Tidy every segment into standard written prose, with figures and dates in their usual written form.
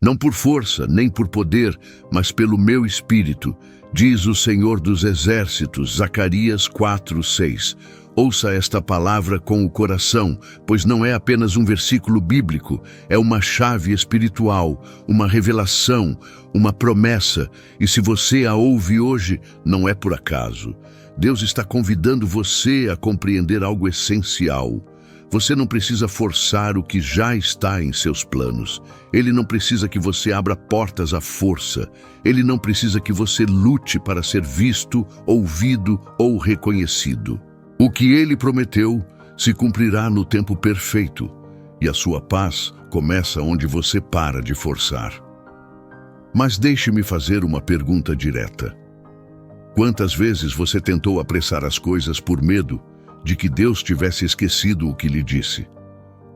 Não por força, nem por poder, mas pelo meu Espírito, diz o Senhor dos Exércitos, Zacarias 4:6. Ouça esta palavra com o coração, pois não é apenas um versículo bíblico, é uma chave espiritual, uma revelação, uma promessa, e se você a ouve hoje, não é por acaso. Deus está convidando você a compreender algo essencial. Você não precisa forçar o que já está em seus planos. Ele não precisa que você abra portas à força. Ele não precisa que você lute para ser visto, ouvido ou reconhecido. O que ele prometeu se cumprirá no tempo perfeito, e a sua paz começa onde você para de forçar. Mas deixe-me fazer uma pergunta direta. Quantas vezes você tentou apressar as coisas por medo de que Deus tivesse esquecido o que lhe disse?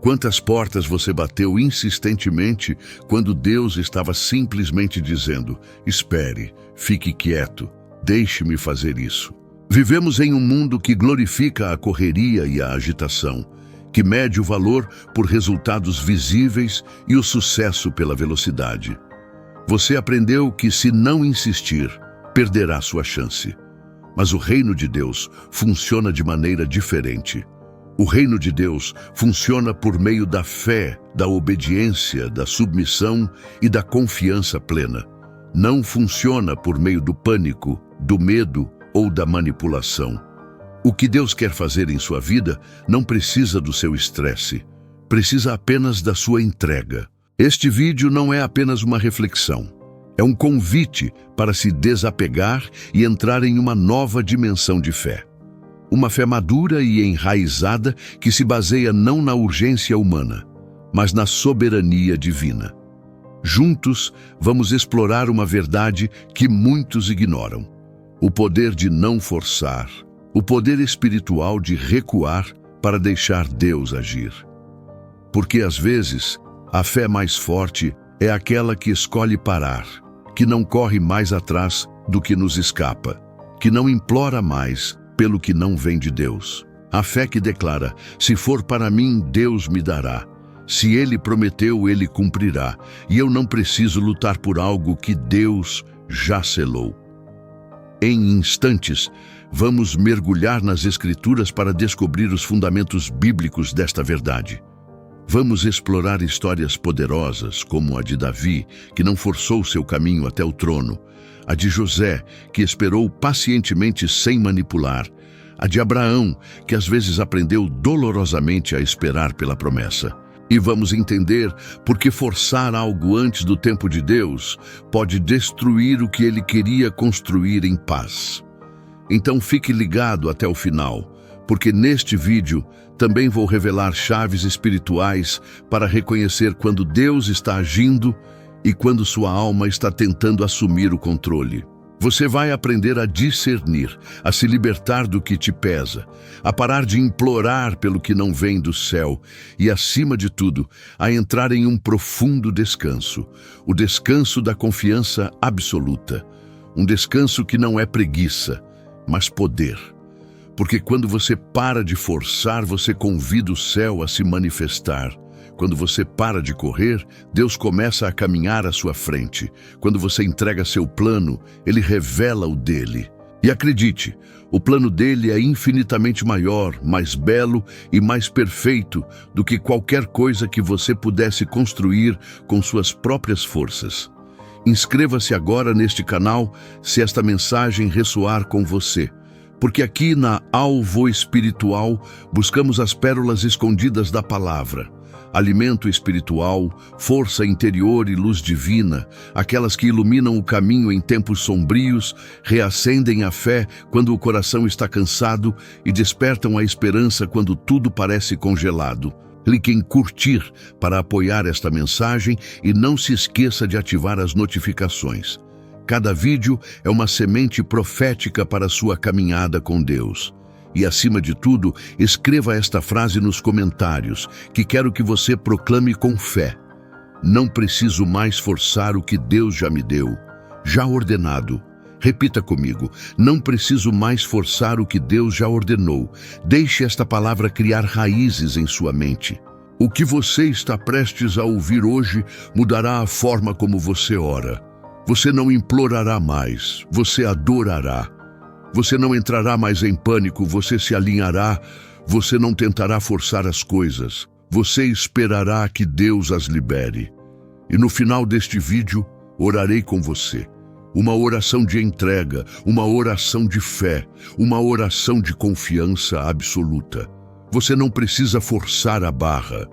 Quantas portas você bateu insistentemente quando Deus estava simplesmente dizendo: espere, fique quieto, deixe-me fazer isso? Vivemos em um mundo que glorifica a correria e a agitação, que mede o valor por resultados visíveis e o sucesso pela velocidade. Você aprendeu que, se não insistir, perderá sua chance. Mas o reino de Deus funciona de maneira diferente. O reino de Deus funciona por meio da fé, da obediência, da submissão e da confiança plena. Não funciona por meio do pânico, do medo ou da manipulação. O que Deus quer fazer em sua vida não precisa do seu estresse, precisa apenas da sua entrega. Este vídeo não é apenas uma reflexão. É um convite para se desapegar e entrar em uma nova dimensão de fé. Uma fé madura e enraizada que se baseia não na urgência humana, mas na soberania divina. Juntos, vamos explorar uma verdade que muitos ignoram: o poder de não forçar, o poder espiritual de recuar para deixar Deus agir. Porque às vezes, a fé mais forte é aquela que escolhe parar, que não corre mais atrás do que nos escapa, que não implora mais pelo que não vem de Deus. A fé que declara: se for para mim, Deus me dará. Se Ele prometeu, Ele cumprirá. E eu não preciso lutar por algo que Deus já selou. Em instantes, vamos mergulhar nas Escrituras para descobrir os fundamentos bíblicos desta verdade. Vamos explorar histórias poderosas, como a de Davi, que não forçou seu caminho até o trono, a de José, que esperou pacientemente sem manipular, a de Abraão, que às vezes aprendeu dolorosamente a esperar pela promessa. E vamos entender por que forçar algo antes do tempo de Deus pode destruir o que Ele queria construir em paz. Então fique ligado até o final, porque neste vídeo também vou revelar chaves espirituais para reconhecer quando Deus está agindo e quando sua alma está tentando assumir o controle. Você vai aprender a discernir, a se libertar do que te pesa, a parar de implorar pelo que não vem do céu e, acima de tudo, a entrar em um profundo descanso, o descanso da confiança absoluta, um descanso que não é preguiça, mas poder. Porque quando você para de forçar, você convida o céu a se manifestar. Quando você para de correr, Deus começa a caminhar à sua frente. Quando você entrega seu plano, Ele revela o dele. E acredite, o plano dele é infinitamente maior, mais belo e mais perfeito do que qualquer coisa que você pudesse construir com suas próprias forças. Inscreva-se agora neste canal se esta mensagem ressoar com você. Porque aqui na Alvo Espiritual buscamos as pérolas escondidas da palavra. Alimento espiritual, força interior e luz divina, aquelas que iluminam o caminho em tempos sombrios, reacendem a fé quando o coração está cansado e despertam a esperança quando tudo parece congelado. Clique em curtir para apoiar esta mensagem e não se esqueça de ativar as notificações. Cada vídeo é uma semente profética para a sua caminhada com Deus. E, acima de tudo, escreva esta frase nos comentários, que quero que você proclame com fé. Não preciso mais forçar o que Deus já me deu, já ordenado. Repita comigo, não preciso mais forçar o que Deus já ordenou. Deixe esta palavra criar raízes em sua mente. O que você está prestes a ouvir hoje mudará a forma como você ora. Você não implorará mais, você adorará. Você não entrará mais em pânico, você se alinhará. Você não tentará forçar as coisas. Você esperará que Deus as libere. E no final deste vídeo, orarei com você. Uma oração de entrega, uma oração de fé, uma oração de confiança absoluta. Você não precisa forçar a barra.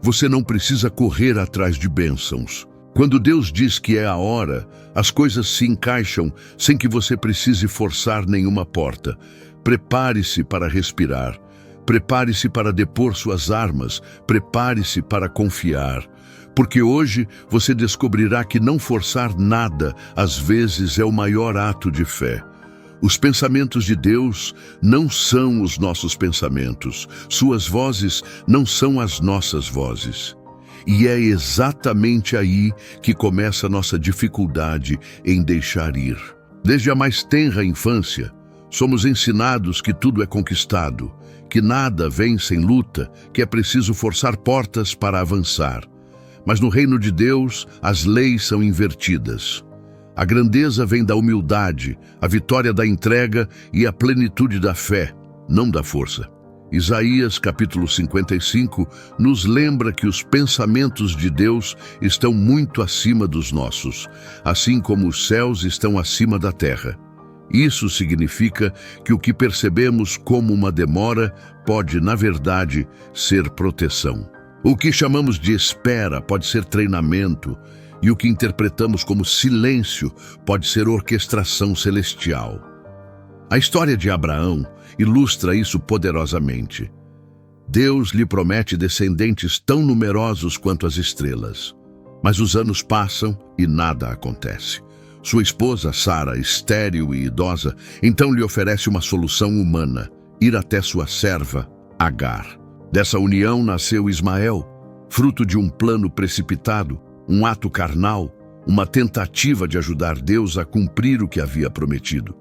Você não precisa correr atrás de bênçãos. Quando Deus diz que é a hora, as coisas se encaixam sem que você precise forçar nenhuma porta. Prepare-se para respirar. Prepare-se para depor suas armas. Prepare-se para confiar. Porque hoje você descobrirá que não forçar nada, às vezes, é o maior ato de fé. Os pensamentos de Deus não são os nossos pensamentos. Suas vozes não são as nossas vozes. E é exatamente aí que começa a nossa dificuldade em deixar ir. Desde a mais tenra infância, somos ensinados que tudo é conquistado, que nada vem sem luta, que é preciso forçar portas para avançar. Mas no reino de Deus, as leis são invertidas. A grandeza vem da humildade, a vitória da entrega e a plenitude da fé, não da força. Isaías, capítulo 55, nos lembra que os pensamentos de Deus estão muito acima dos nossos, assim como os céus estão acima da terra. Isso significa que o que percebemos como uma demora pode, na verdade, ser proteção. O que chamamos de espera pode ser treinamento, e o que interpretamos como silêncio pode ser orquestração celestial. A história de Abraão ilustra isso poderosamente. Deus lhe promete descendentes tão numerosos quanto as estrelas. Mas os anos passam e nada acontece. Sua esposa, Sara, estéril e idosa, então lhe oferece uma solução humana: ir até sua serva, Agar. Dessa união nasceu Ismael, fruto de um plano precipitado, um ato carnal, uma tentativa de ajudar Deus a cumprir o que havia prometido.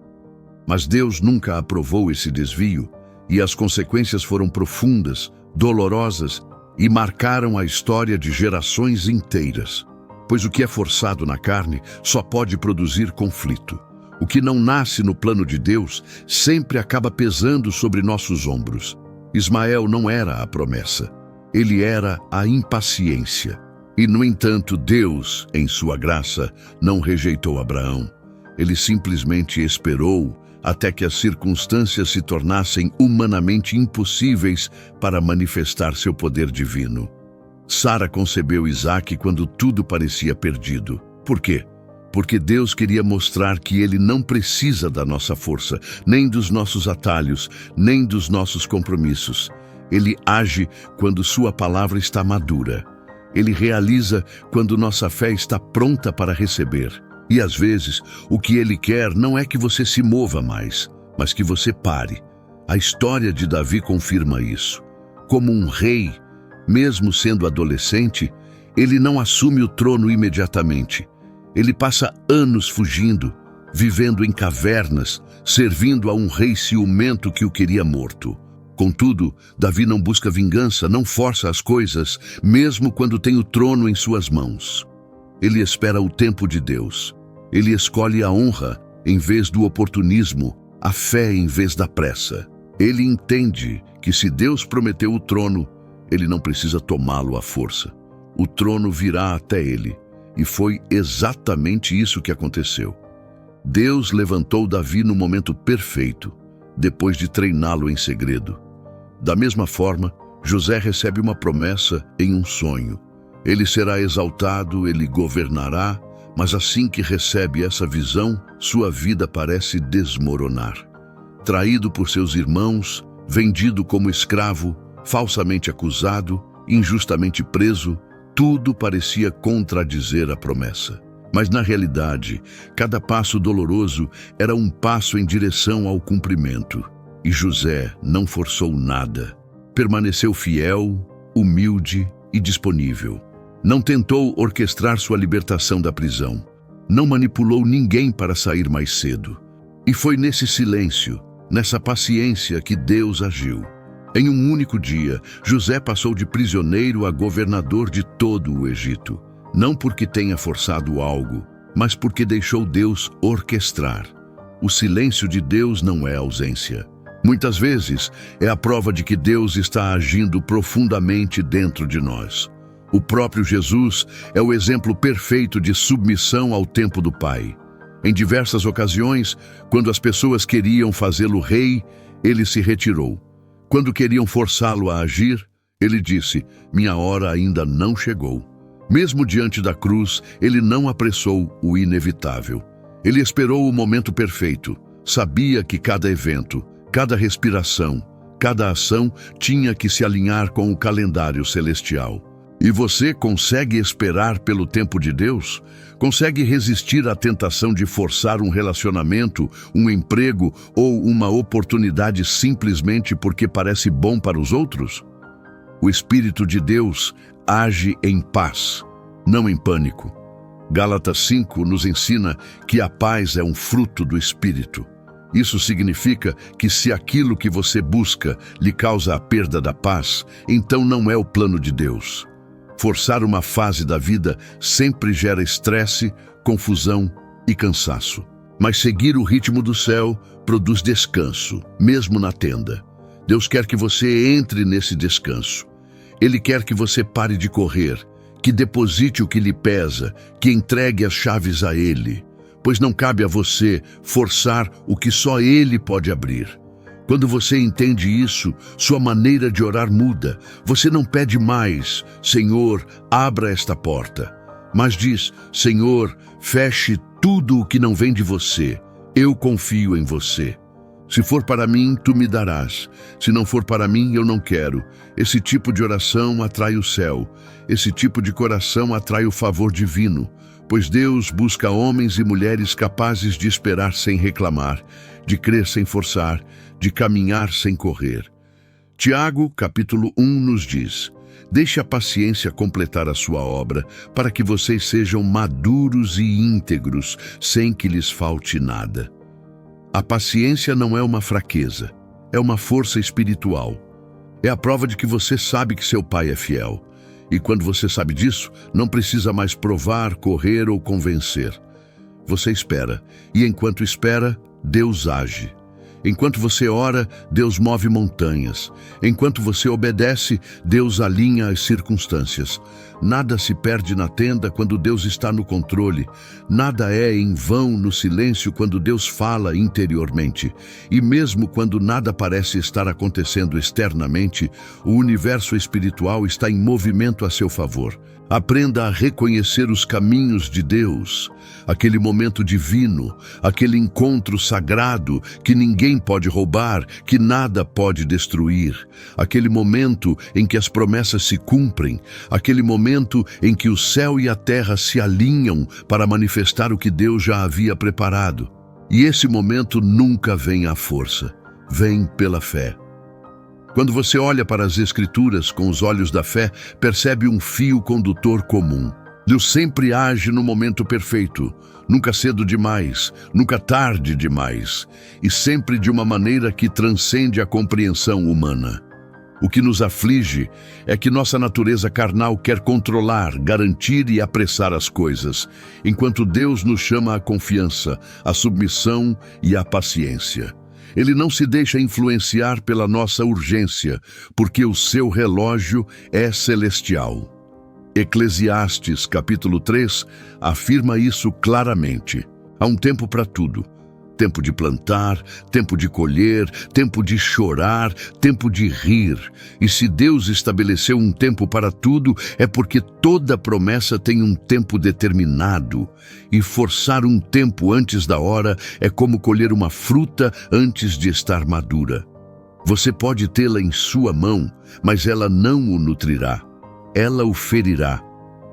Mas Deus nunca aprovou esse desvio, e as consequências foram profundas, dolorosas e marcaram a história de gerações inteiras. Pois o que é forçado na carne só pode produzir conflito. O que não nasce no plano de Deus sempre acaba pesando sobre nossos ombros. Ismael não era a promessa, ele era a impaciência. E, no entanto, Deus, em sua graça, não rejeitou Abraão. Ele simplesmente esperou até que as circunstâncias se tornassem humanamente impossíveis para manifestar seu poder divino. Sara concebeu Isaque quando tudo parecia perdido. Por quê? Porque Deus queria mostrar que Ele não precisa da nossa força, nem dos nossos atalhos, nem dos nossos compromissos. Ele age quando sua palavra está madura. Ele realiza quando nossa fé está pronta para receber. E às vezes, o que Ele quer não é que você se mova mais, mas que você pare. A história de Davi confirma isso. Como um rei, mesmo sendo adolescente, ele não assume o trono imediatamente. Ele passa anos fugindo, vivendo em cavernas, servindo a um rei ciumento que o queria morto. Contudo, Davi não busca vingança, não força as coisas, mesmo quando tem o trono em suas mãos. Ele espera o tempo de Deus. Ele escolhe a honra em vez do oportunismo, a fé em vez da pressa. Ele entende que se Deus prometeu o trono, ele não precisa tomá-lo à força. O trono virá até ele, e foi exatamente isso que aconteceu. Deus levantou Davi no momento perfeito, depois de treiná-lo em segredo. Da mesma forma, José recebe uma promessa em um sonho. Ele será exaltado, ele governará, mas assim que recebe essa visão, sua vida parece desmoronar. Traído por seus irmãos, vendido como escravo, falsamente acusado, injustamente preso, tudo parecia contradizer a promessa. Mas na realidade, cada passo doloroso era um passo em direção ao cumprimento. E José não forçou nada. Permaneceu fiel, humilde e disponível. Não tentou orquestrar sua libertação da prisão. Não manipulou ninguém para sair mais cedo. E foi nesse silêncio, nessa paciência que Deus agiu. Em um único dia, José passou de prisioneiro a governador de todo o Egito. Não porque tenha forçado algo, mas porque deixou Deus orquestrar. O silêncio de Deus não é ausência. Muitas vezes é a prova de que Deus está agindo profundamente dentro de nós. O próprio Jesus é o exemplo perfeito de submissão ao tempo do Pai. Em diversas ocasiões, quando as pessoas queriam fazê-lo rei, ele se retirou. Quando queriam forçá-lo a agir, ele disse: "Minha hora ainda não chegou." Mesmo diante da cruz, ele não apressou o inevitável. Ele esperou o momento perfeito. Sabia que cada evento, cada respiração, cada ação tinha que se alinhar com o calendário celestial. E você consegue esperar pelo tempo de Deus? Consegue resistir à tentação de forçar um relacionamento, um emprego ou uma oportunidade simplesmente porque parece bom para os outros? O Espírito de Deus age em paz, não em pânico. Gálatas 5 nos ensina que a paz é um fruto do Espírito. Isso significa que se aquilo que você busca lhe causa a perda da paz, então não é o plano de Deus. Forçar uma fase da vida sempre gera estresse, confusão e cansaço. Mas seguir o ritmo do céu produz descanso, mesmo na tenda. Deus quer que você entre nesse descanso. Ele quer que você pare de correr, que deposite o que lhe pesa, que entregue as chaves a Ele, pois não cabe a você forçar o que só Ele pode abrir. Quando você entende isso, sua maneira de orar muda. Você não pede mais: "Senhor, abra esta porta", mas diz: "Senhor, feche tudo o que não vem de você. Eu confio em você. Se for para mim, tu me darás. Se não for para mim, eu não quero." Esse tipo de oração atrai o céu. Esse tipo de coração atrai o favor divino, pois Deus busca homens e mulheres capazes de esperar sem reclamar, de crer sem forçar, de caminhar sem correr. Tiago, capítulo 1, nos diz: "Deixe a paciência completar a sua obra, para que vocês sejam maduros e íntegros, sem que lhes falte nada." A paciência não é uma fraqueza, é uma força espiritual. É a prova de que você sabe que seu Pai é fiel. E quando você sabe disso, não precisa mais provar, correr ou convencer. Você espera, e enquanto espera, Deus age. Enquanto você ora, Deus move montanhas. Enquanto você obedece, Deus alinha as circunstâncias. Nada se perde na tenda quando Deus está no controle. Nada é em vão no silêncio quando Deus fala interiormente. E mesmo quando nada parece estar acontecendo externamente, o universo espiritual está em movimento a seu favor. Aprenda a reconhecer os caminhos de Deus, aquele momento divino, aquele encontro sagrado que ninguém pode roubar, que nada pode destruir, aquele momento em que as promessas se cumprem, aquele momento em que o céu e a terra se alinham para manifestar o que Deus já havia preparado. E esse momento nunca vem à força, vem pela fé. Quando você olha para as Escrituras com os olhos da fé, percebe um fio condutor comum. Deus sempre age no momento perfeito, nunca cedo demais, nunca tarde demais, e sempre de uma maneira que transcende a compreensão humana. O que nos aflige é que nossa natureza carnal quer controlar, garantir e apressar as coisas, enquanto Deus nos chama à confiança, à submissão e à paciência. Ele não se deixa influenciar pela nossa urgência, porque o seu relógio é celestial. Eclesiastes, capítulo 3, afirma isso claramente. Há um tempo para tudo. Tempo de plantar, tempo de colher, tempo de chorar, tempo de rir. E se Deus estabeleceu um tempo para tudo, é porque toda promessa tem um tempo determinado. E forçar um tempo antes da hora é como colher uma fruta antes de estar madura. Você pode tê-la em sua mão, mas ela não o nutrirá. Ela o ferirá.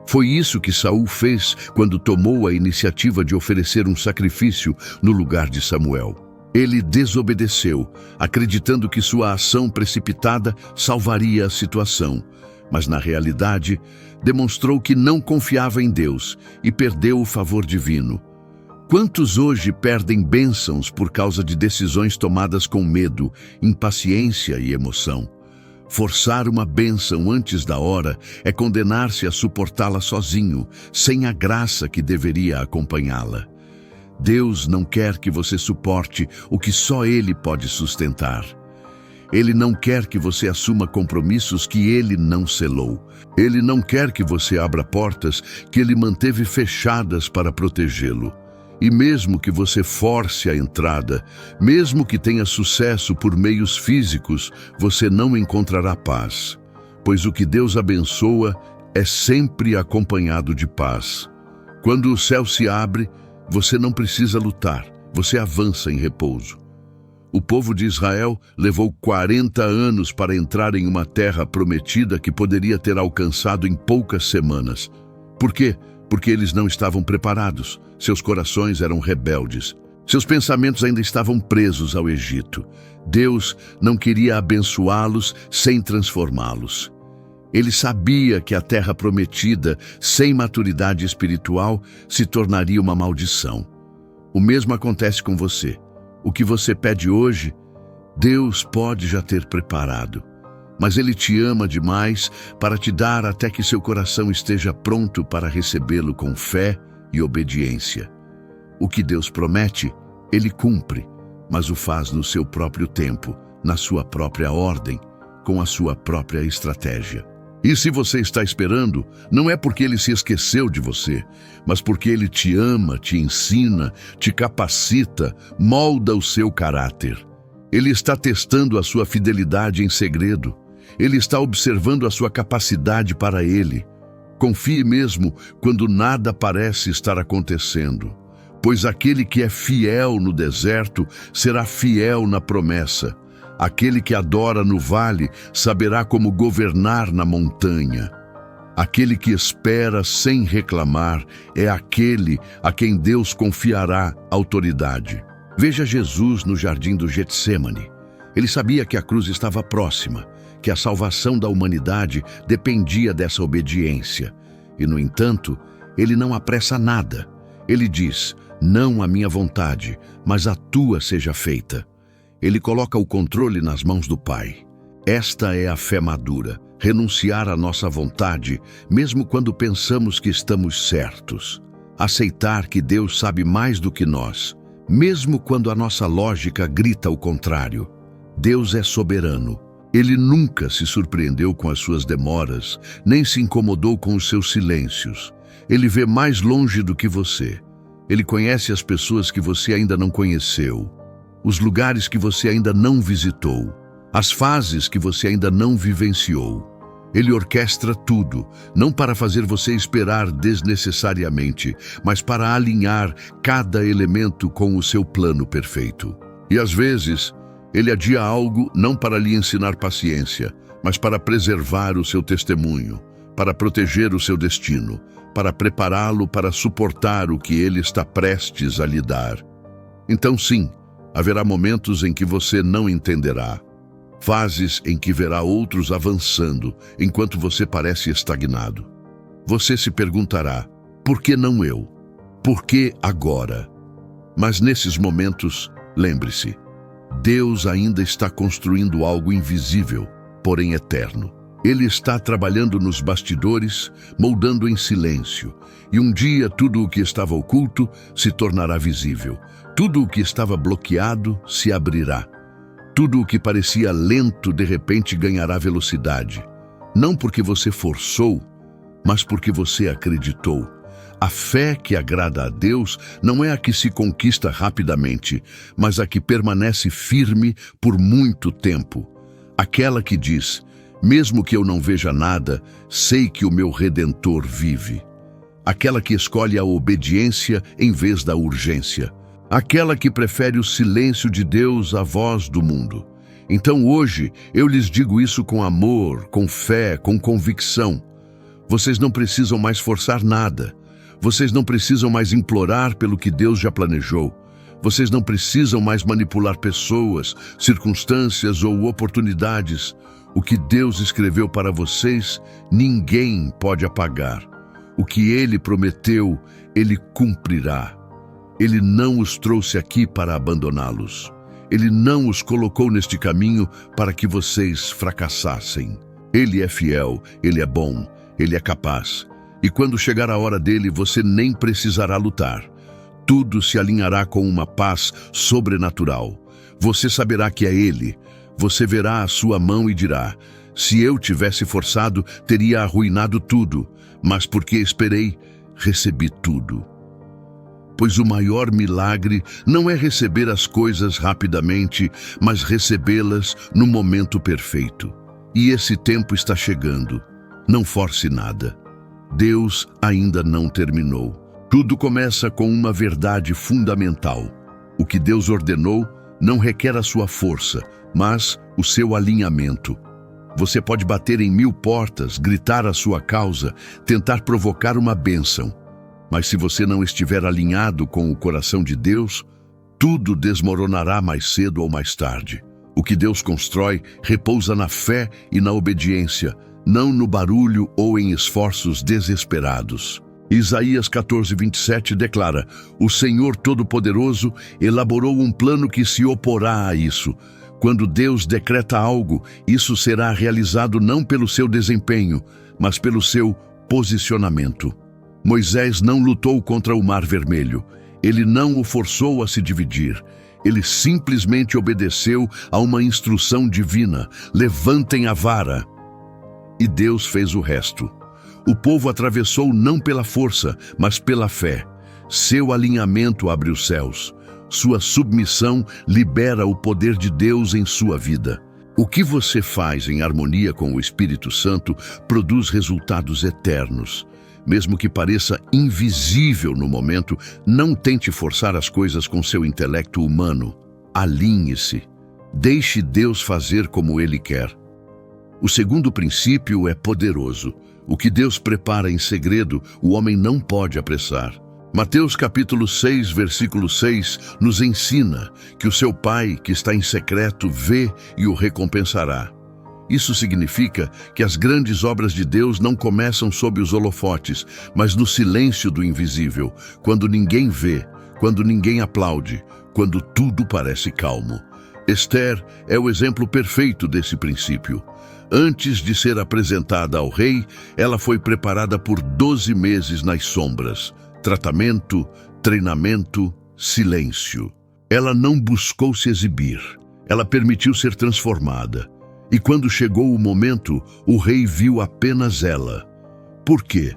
Foi isso que Saul fez quando tomou a iniciativa de oferecer um sacrifício no lugar de Samuel. Ele desobedeceu, acreditando que sua ação precipitada salvaria a situação, mas na realidade demonstrou que não confiava em Deus e perdeu o favor divino. Quantos hoje perdem bênçãos por causa de decisões tomadas com medo, impaciência e emoção? Forçar uma bênção antes da hora é condenar-se a suportá-la sozinho, sem a graça que deveria acompanhá-la. Deus não quer que você suporte o que só Ele pode sustentar. Ele não quer que você assuma compromissos que Ele não selou. Ele não quer que você abra portas que Ele manteve fechadas para protegê-lo. E mesmo que você force a entrada, mesmo que tenha sucesso por meios físicos, você não encontrará paz, pois o que Deus abençoa é sempre acompanhado de paz. Quando o céu se abre, você não precisa lutar, você avança em repouso. O povo de Israel levou 40 anos para entrar em uma terra prometida que poderia ter alcançado em poucas semanas. Por quê? Porque eles não estavam preparados, seus corações eram rebeldes, seus pensamentos ainda estavam presos ao Egito. Deus não queria abençoá-los sem transformá-los. Ele sabia que a terra prometida, sem maturidade espiritual, se tornaria uma maldição. O mesmo acontece com você. O que você pede hoje, Deus pode já ter preparado. Mas Ele te ama demais para te dar até que seu coração esteja pronto para recebê-lo com fé e obediência. O que Deus promete, Ele cumpre, mas o faz no seu próprio tempo, na sua própria ordem, com a sua própria estratégia. E se você está esperando, não é porque Ele se esqueceu de você, mas porque Ele te ama, te ensina, te capacita, molda o seu caráter. Ele está testando a sua fidelidade em segredo. Ele está observando a sua capacidade para Ele. Confie mesmo quando nada parece estar acontecendo, pois aquele que é fiel no deserto será fiel na promessa. Aquele que adora no vale saberá como governar na montanha. Aquele que espera sem reclamar é aquele a quem Deus confiará autoridade. Veja Jesus no jardim do Getsêmani. Ele sabia que a cruz estava próxima, que a salvação da humanidade dependia dessa obediência. E, no entanto, ele não apressa nada. Ele diz, não a minha vontade, mas a tua seja feita. Ele coloca o controle nas mãos do Pai. Esta é a fé madura, renunciar à nossa vontade, mesmo quando pensamos que estamos certos. Aceitar que Deus sabe mais do que nós, mesmo quando a nossa lógica grita o contrário. Deus é soberano. Ele nunca se surpreendeu com as suas demoras, nem se incomodou com os seus silêncios. Ele vê mais longe do que você. Ele conhece as pessoas que você ainda não conheceu, os lugares que você ainda não visitou, as fases que você ainda não vivenciou. Ele orquestra tudo, não para fazer você esperar desnecessariamente, mas para alinhar cada elemento com o seu plano perfeito. E às vezes, Ele adia algo não para lhe ensinar paciência, mas para preservar o seu testemunho, para proteger o seu destino, para prepará-lo para suportar o que Ele está prestes a lhe dar. Então sim, haverá momentos em que você não entenderá, fases em que verá outros avançando enquanto você parece estagnado. Você se perguntará, por que não eu? Por que agora? Mas nesses momentos, lembre-se, Deus ainda está construindo algo invisível, porém eterno. Ele está trabalhando nos bastidores, moldando em silêncio, e um dia tudo o que estava oculto se tornará visível. Tudo o que estava bloqueado se abrirá. Tudo o que parecia lento de repente ganhará velocidade. Não porque você forçou, mas porque você acreditou. A fé que agrada a Deus não é a que se conquista rapidamente, mas a que permanece firme por muito tempo. Aquela que diz, mesmo que eu não veja nada, sei que o meu Redentor vive. Aquela que escolhe a obediência em vez da urgência. Aquela que prefere o silêncio de Deus à voz do mundo. Então hoje eu lhes digo isso com amor, com fé, com convicção. Vocês não precisam mais forçar nada. Vocês não precisam mais implorar pelo que Deus já planejou. Vocês não precisam mais manipular pessoas, circunstâncias ou oportunidades. O que Deus escreveu para vocês, ninguém pode apagar. O que Ele prometeu, Ele cumprirá. Ele não os trouxe aqui para abandoná-los. Ele não os colocou neste caminho para que vocês fracassassem. Ele é fiel, Ele é bom, Ele é capaz. E quando chegar a hora dele, você nem precisará lutar. Tudo se alinhará com uma paz sobrenatural. Você saberá que é Ele. Você verá a sua mão e dirá: se eu tivesse forçado, teria arruinado tudo, mas porque esperei, recebi tudo. Pois o maior milagre não é receber as coisas rapidamente, mas recebê-las no momento perfeito. E esse tempo está chegando. Não force nada. Deus ainda não terminou. Tudo começa com uma verdade fundamental. O que Deus ordenou não requer a sua força, mas o seu alinhamento. Você pode bater em 1000 portas, gritar a sua causa, tentar provocar uma bênção. Mas se você não estiver alinhado com o coração de Deus, tudo desmoronará mais cedo ou mais tarde. O que Deus constrói repousa na fé e na obediência, não no barulho ou em esforços desesperados. Isaías 14:27 declara: o Senhor Todo-Poderoso elaborou um plano que se oporá a isso. Quando Deus decreta algo, isso será realizado não pelo seu desempenho, mas pelo seu posicionamento. Moisés não lutou contra o Mar Vermelho. Ele não o forçou a se dividir. Ele simplesmente obedeceu a uma instrução divina: levantem a vara. E Deus fez o resto. O povo atravessou não pela força, mas pela fé. Seu alinhamento abre os céus. Sua submissão libera o poder de Deus em sua vida. O que você faz em harmonia com o Espírito Santo produz resultados eternos. Mesmo que pareça invisível no momento, não tente forçar as coisas com seu intelecto humano. Alinhe-se. Deixe Deus fazer como Ele quer. O segundo princípio é poderoso. O que Deus prepara em segredo, o homem não pode apressar. Mateus capítulo 6, versículo 6, nos ensina que o seu Pai, que está em secreto, vê e o recompensará. Isso significa que as grandes obras de Deus não começam sob os holofotes, mas no silêncio do invisível, quando ninguém vê, quando ninguém aplaude, quando tudo parece calmo. Esther é o exemplo perfeito desse princípio. Antes de ser apresentada ao rei, ela foi preparada por 12 meses nas sombras. Tratamento, treinamento, silêncio. Ela não buscou se exibir. Ela permitiu ser transformada. E quando chegou o momento, o rei viu apenas ela. Por quê?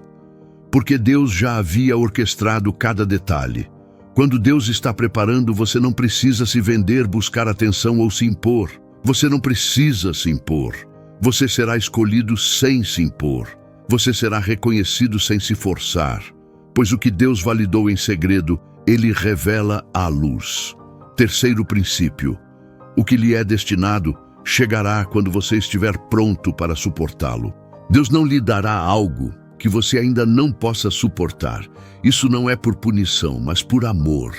Porque Deus já havia orquestrado cada detalhe. Quando Deus está preparando, você não precisa se vender, buscar atenção ou se impor. Você não precisa se impor. Você será escolhido sem se impor. Você será reconhecido sem se forçar. Pois o que Deus validou em segredo, Ele revela à luz. Terceiro princípio. O que lhe é destinado chegará quando você estiver pronto para suportá-lo. Deus não lhe dará algo que você ainda não possa suportar. Isso não é por punição, mas por amor.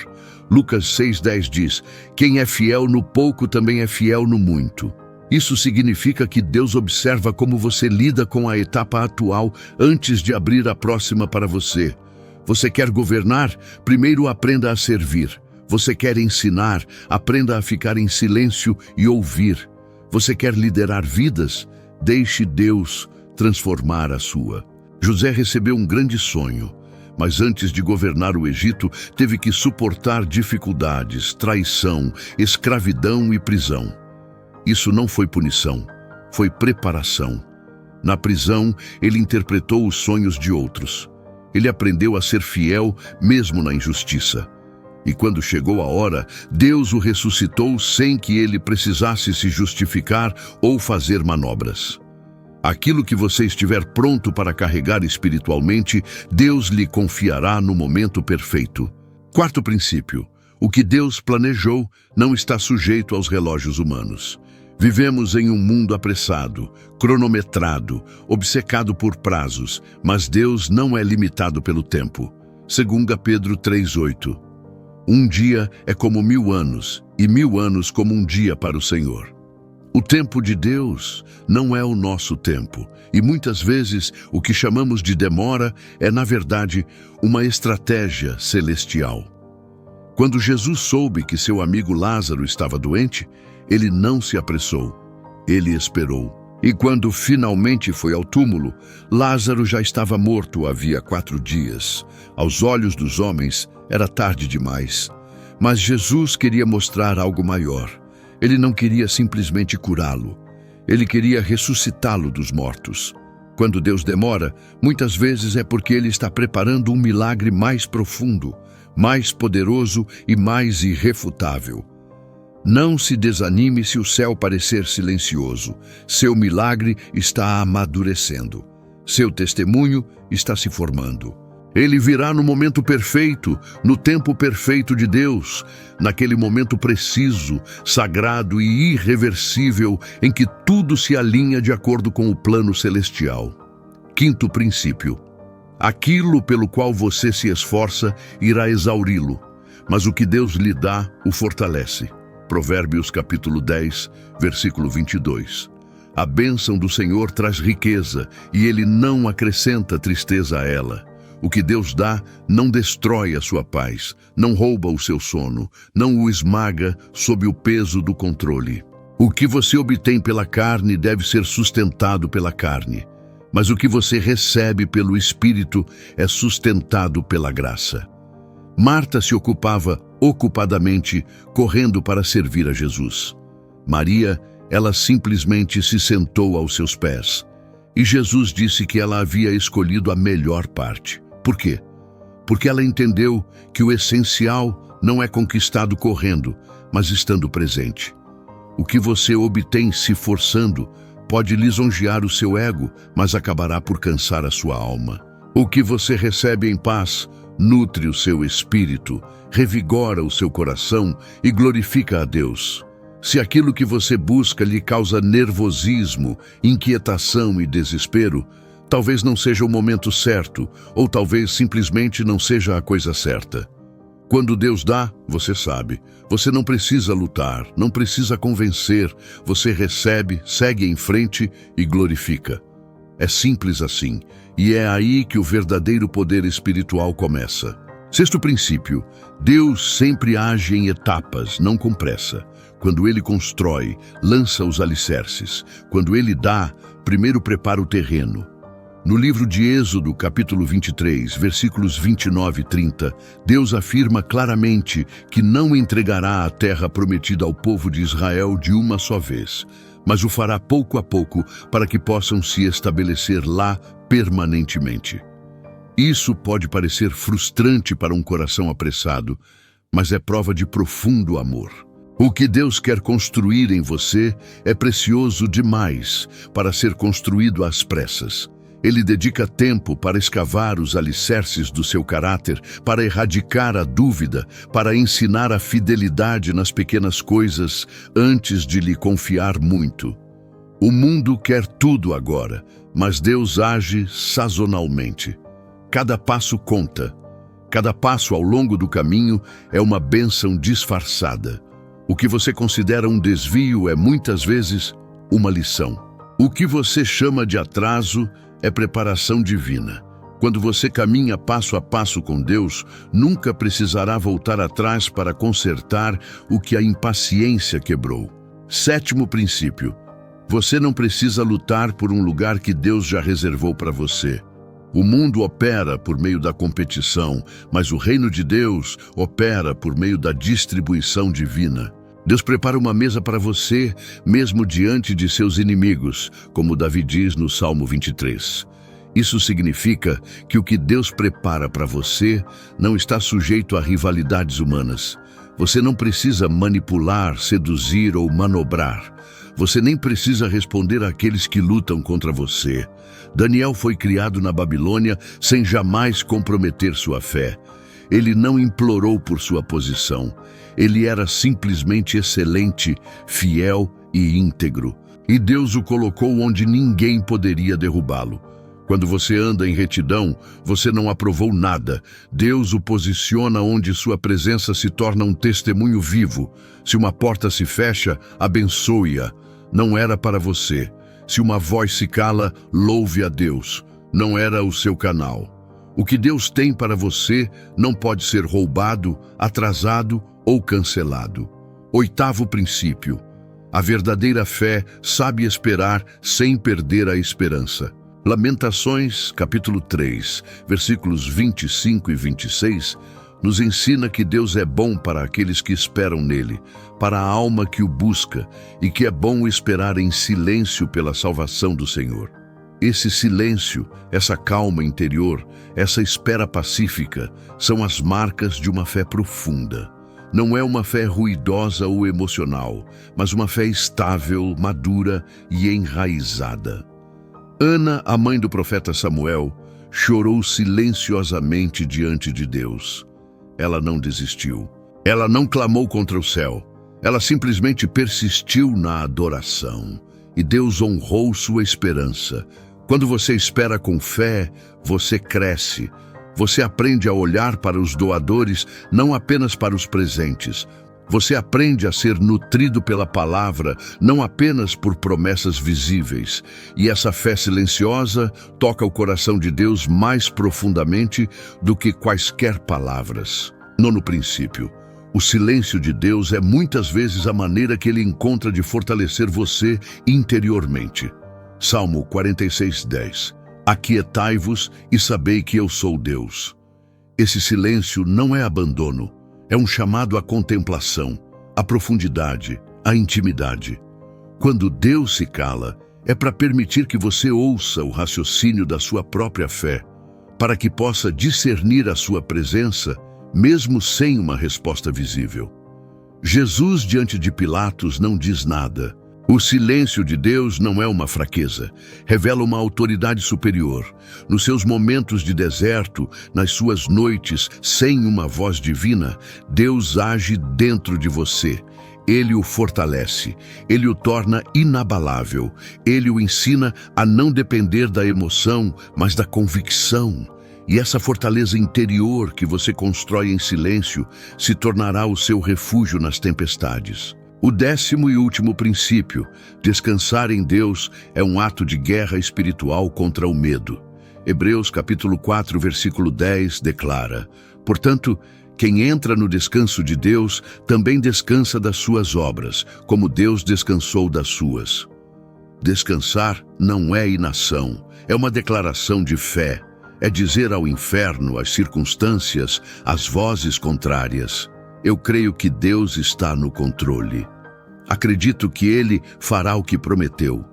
Lucas 6:10 diz: quem é fiel no pouco também é fiel no muito. Isso significa que Deus observa como você lida com a etapa atual antes de abrir a próxima para você. Você quer governar? Primeiro aprenda a servir. Você quer ensinar? Aprenda a ficar em silêncio e ouvir. Você quer liderar vidas? Deixe Deus transformar a sua. José recebeu um grande sonho, mas antes de governar o Egito, teve que suportar dificuldades, traição, escravidão e prisão. Isso não foi punição, foi preparação. Na prisão, ele interpretou os sonhos de outros. Ele aprendeu a ser fiel mesmo na injustiça. E quando chegou a hora, Deus o ressuscitou sem que ele precisasse se justificar ou fazer manobras. Aquilo que você estiver pronto para carregar espiritualmente, Deus lhe confiará no momento perfeito. Quarto princípio: o que Deus planejou não está sujeito aos relógios humanos. Vivemos em um mundo apressado, cronometrado, obcecado por prazos, mas Deus não é limitado pelo tempo. 2 Pedro 3:8. Um dia é como 1000 anos, e 1000 anos como um dia para o Senhor. O tempo de Deus não é o nosso tempo, e muitas vezes o que chamamos de demora é, na verdade, uma estratégia celestial. Quando Jesus soube que seu amigo Lázaro estava doente, ele não se apressou. Ele esperou. E quando finalmente foi ao túmulo, Lázaro já estava morto havia 4 dias. Aos olhos dos homens, era tarde demais. Mas Jesus queria mostrar algo maior. Ele não queria simplesmente curá-lo. Ele queria ressuscitá-lo dos mortos. Quando Deus demora, muitas vezes é porque Ele está preparando um milagre mais profundo, mais poderoso e mais irrefutável. Não se desanime se o céu parecer silencioso. Seu milagre está amadurecendo. Seu testemunho está se formando. Ele virá no momento perfeito, no tempo perfeito de Deus, naquele momento preciso, sagrado e irreversível em que tudo se alinha de acordo com o plano celestial. 5º princípio. Aquilo pelo qual você se esforça irá exauri-lo, mas o que Deus lhe dá o fortalece. Provérbios capítulo 10, versículo 22. A bênção do Senhor traz riqueza e Ele não acrescenta tristeza a ela. O que Deus dá não destrói a sua paz, não rouba o seu sono, não o esmaga sob o peso do controle. O que você obtém pela carne deve ser sustentado pela carne, mas o que você recebe pelo Espírito é sustentado pela graça. Marta se ocupava ocupadamente correndo para servir a Jesus. Maria, ela simplesmente se sentou aos seus pés. E Jesus disse que ela havia escolhido a melhor parte. Por quê? Porque ela entendeu que o essencial não é conquistado correndo, mas estando presente. O que você obtém se forçando pode lisonjear o seu ego, mas acabará por cansar a sua alma. O que você recebe em paz nutre o seu espírito, revigora o seu coração e glorifica a Deus. Se aquilo que você busca lhe causa nervosismo, inquietação e desespero, talvez não seja o momento certo, ou talvez simplesmente não seja a coisa certa. Quando Deus dá, você sabe. Você não precisa lutar, não precisa convencer. Você recebe, segue em frente e glorifica. É simples assim, e é aí que o verdadeiro poder espiritual começa. 6º princípio. Deus sempre age em etapas, não com pressa. Quando Ele constrói, lança os alicerces. Quando Ele dá, primeiro prepara o terreno. No livro de Êxodo, capítulo 23, versículos 29 e 30, Deus afirma claramente que não entregará a terra prometida ao povo de Israel de uma só vez, mas o fará pouco a pouco para que possam se estabelecer lá permanentemente. Isso pode parecer frustrante para um coração apressado, mas é prova de profundo amor. O que Deus quer construir em você é precioso demais para ser construído às pressas. Ele dedica tempo para escavar os alicerces do seu caráter, para erradicar a dúvida, para ensinar a fidelidade nas pequenas coisas antes de lhe confiar muito. O mundo quer tudo agora, mas Deus age sazonalmente. Cada passo conta. Cada passo ao longo do caminho é uma bênção disfarçada. O que você considera um desvio é muitas vezes uma lição. O que você chama de atraso é preparação divina. Quando você caminha passo a passo com Deus, nunca precisará voltar atrás para consertar o que a impaciência quebrou. 7º princípio. Você não precisa lutar por um lugar que Deus já reservou para você. O mundo opera por meio da competição, mas o reino de Deus opera por meio da distribuição divina. Deus prepara uma mesa para você, mesmo diante de seus inimigos, como Davi diz no Salmo 23. Isso significa que o que Deus prepara para você não está sujeito a rivalidades humanas. Você não precisa manipular, seduzir ou manobrar. Você nem precisa responder àqueles que lutam contra você. Daniel foi criado na Babilônia sem jamais comprometer sua fé. Ele não implorou por sua posição. Ele era simplesmente excelente, fiel e íntegro. E Deus o colocou onde ninguém poderia derrubá-lo. Quando você anda em retidão, você não aprovou nada. Deus o posiciona onde sua presença se torna um testemunho vivo. Se uma porta se fecha, abençoe-a. Não era para você. Se uma voz se cala, louve a Deus. Não era o seu canal. O que Deus tem para você não pode ser roubado, atrasado ou cancelado. 8º princípio. A verdadeira fé sabe esperar sem perder a esperança. Lamentações, capítulo 3, versículos 25 e 26, nos ensina que Deus é bom para aqueles que esperam nele, para a alma que o busca, e que é bom esperar em silêncio pela salvação do Senhor. Esse silêncio, essa calma interior, essa espera pacífica, são as marcas de uma fé profunda. Não é uma fé ruidosa ou emocional, mas uma fé estável, madura e enraizada. Ana, a mãe do profeta Samuel, chorou silenciosamente diante de Deus. Ela não desistiu. Ela não clamou contra o céu. Ela simplesmente persistiu na adoração. E Deus honrou sua esperança. Quando você espera com fé, você cresce. Você aprende a olhar para os doadores, não apenas para os presentes. Você aprende a ser nutrido pela palavra, não apenas por promessas visíveis. E essa fé silenciosa toca o coração de Deus mais profundamente do que quaisquer palavras. 9º princípio. O silêncio de Deus é muitas vezes a maneira que Ele encontra de fortalecer você interiormente. Salmo 46:10. Aquietai-vos e sabei que eu sou Deus. Esse silêncio não é abandono, é um chamado à contemplação, à profundidade, à intimidade. Quando Deus se cala, é para permitir que você ouça o raciocínio da sua própria fé, para que possa discernir a sua presença, mesmo sem uma resposta visível. Jesus, diante de Pilatos, não diz nada. O silêncio de Deus não é uma fraqueza, revela uma autoridade superior. Nos seus momentos de deserto, nas suas noites sem uma voz divina, Deus age dentro de você. Ele o fortalece, ele o torna inabalável, ele o ensina a não depender da emoção, mas da convicção. E essa fortaleza interior que você constrói em silêncio se tornará o seu refúgio nas tempestades. O 10º e último princípio, descansar em Deus, é um ato de guerra espiritual contra o medo. Hebreus capítulo 4, versículo 10 declara: portanto, quem entra no descanso de Deus também descansa das suas obras, como Deus descansou das suas. Descansar não é inação, é uma declaração de fé. É dizer ao inferno, às circunstâncias, às vozes contrárias: eu creio que Deus está no controle. Acredito que Ele fará o que prometeu.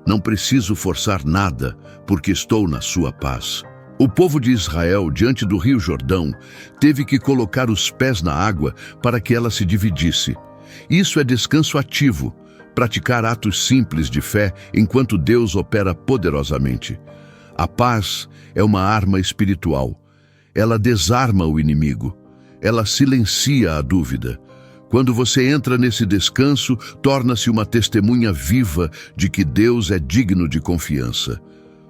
Não preciso forçar nada, porque estou na sua paz. O povo de Israel, diante do rio Jordão, teve que colocar os pés na água para que ela se dividisse. Isso é descanso ativo, praticar atos simples de fé enquanto Deus opera poderosamente. A paz é uma arma espiritual. Ela desarma o inimigo. Ela silencia a dúvida. Quando você entra nesse descanso, torna-se uma testemunha viva de que Deus é digno de confiança.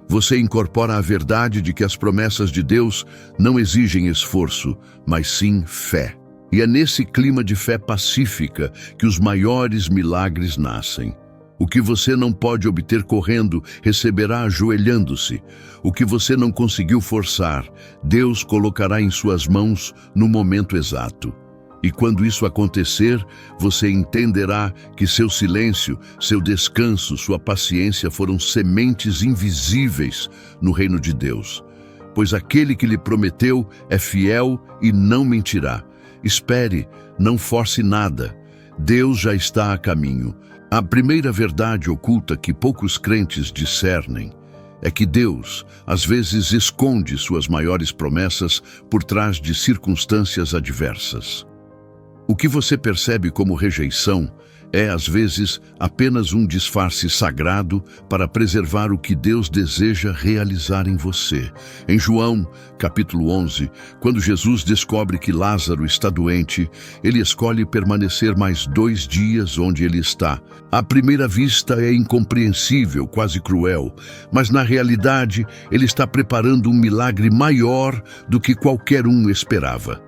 Você incorpora a verdade de que as promessas de Deus não exigem esforço, mas sim fé. E é nesse clima de fé pacífica que os maiores milagres nascem. O que você não pode obter correndo, receberá ajoelhando-se. O que você não conseguiu forçar, Deus colocará em suas mãos no momento exato. E quando isso acontecer, você entenderá que seu silêncio, seu descanso, sua paciência foram sementes invisíveis no reino de Deus. Pois aquele que lhe prometeu é fiel e não mentirá. Espere, não force nada. Deus já está a caminho. A primeira verdade oculta que poucos crentes discernem é que Deus, às vezes, esconde suas maiores promessas por trás de circunstâncias adversas. O que você percebe como rejeição é, às vezes, apenas um disfarce sagrado para preservar o que Deus deseja realizar em você. Em João, capítulo 11, quando Jesus descobre que Lázaro está doente, ele escolhe permanecer mais 2 dias onde ele está. À primeira vista é incompreensível, quase cruel, mas na realidade ele está preparando um milagre maior do que qualquer um esperava.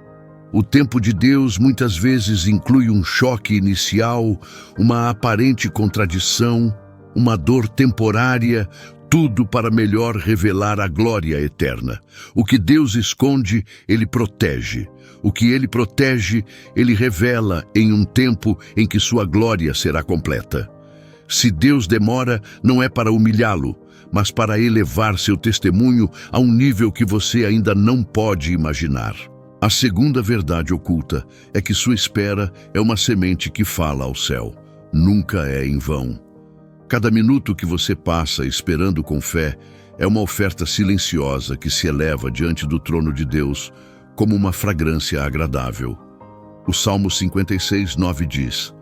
O tempo de Deus muitas vezes inclui um choque inicial, uma aparente contradição, uma dor temporária, tudo para melhor revelar a glória eterna. O que Deus esconde, Ele protege. O que Ele protege, Ele revela em um tempo em que sua glória será completa. Se Deus demora, não é para humilhá-lo, mas para elevar seu testemunho a um nível que você ainda não pode imaginar. A segunda verdade oculta é que sua espera é uma semente que fala ao céu. Nunca é em vão. Cada minuto que você passa esperando com fé é uma oferta silenciosa que se eleva diante do trono de Deus como uma fragrância agradável. O Salmo 56:9 diz: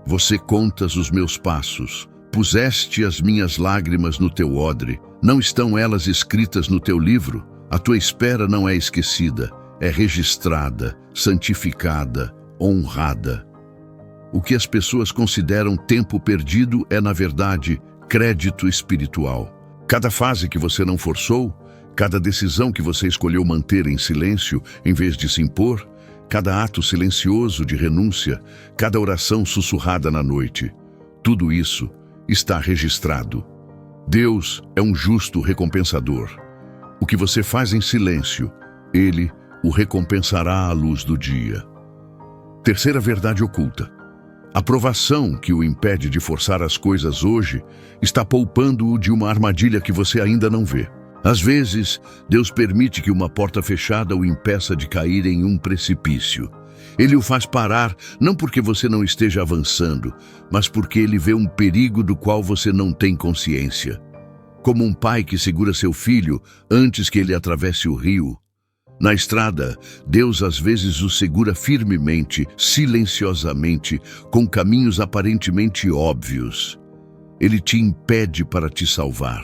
Você contas os meus passos, puseste as minhas lágrimas no teu odre, não estão elas escritas no teu livro? A tua espera não é esquecida, é registrada, santificada, honrada. O que as pessoas consideram tempo perdido é, na verdade, crédito espiritual. Cada fase que você não forçou, cada decisão que você escolheu manter em silêncio em vez de se impor, cada ato silencioso de renúncia, cada oração sussurrada na noite, tudo isso está registrado. Deus é um justo recompensador. O que você faz em silêncio, Ele o recompensará à luz do dia. Terceira verdade oculta. A provação que o impede de forçar as coisas hoje está poupando-o de uma armadilha que você ainda não vê. Às vezes, Deus permite que uma porta fechada o impeça de cair em um precipício. Ele o faz parar não porque você não esteja avançando, mas porque Ele vê um perigo do qual você não tem consciência. Como um pai que segura seu filho antes que ele atravesse o rio. Na estrada, Deus às vezes o segura firmemente, silenciosamente, com caminhos aparentemente óbvios. Ele te impede para te salvar.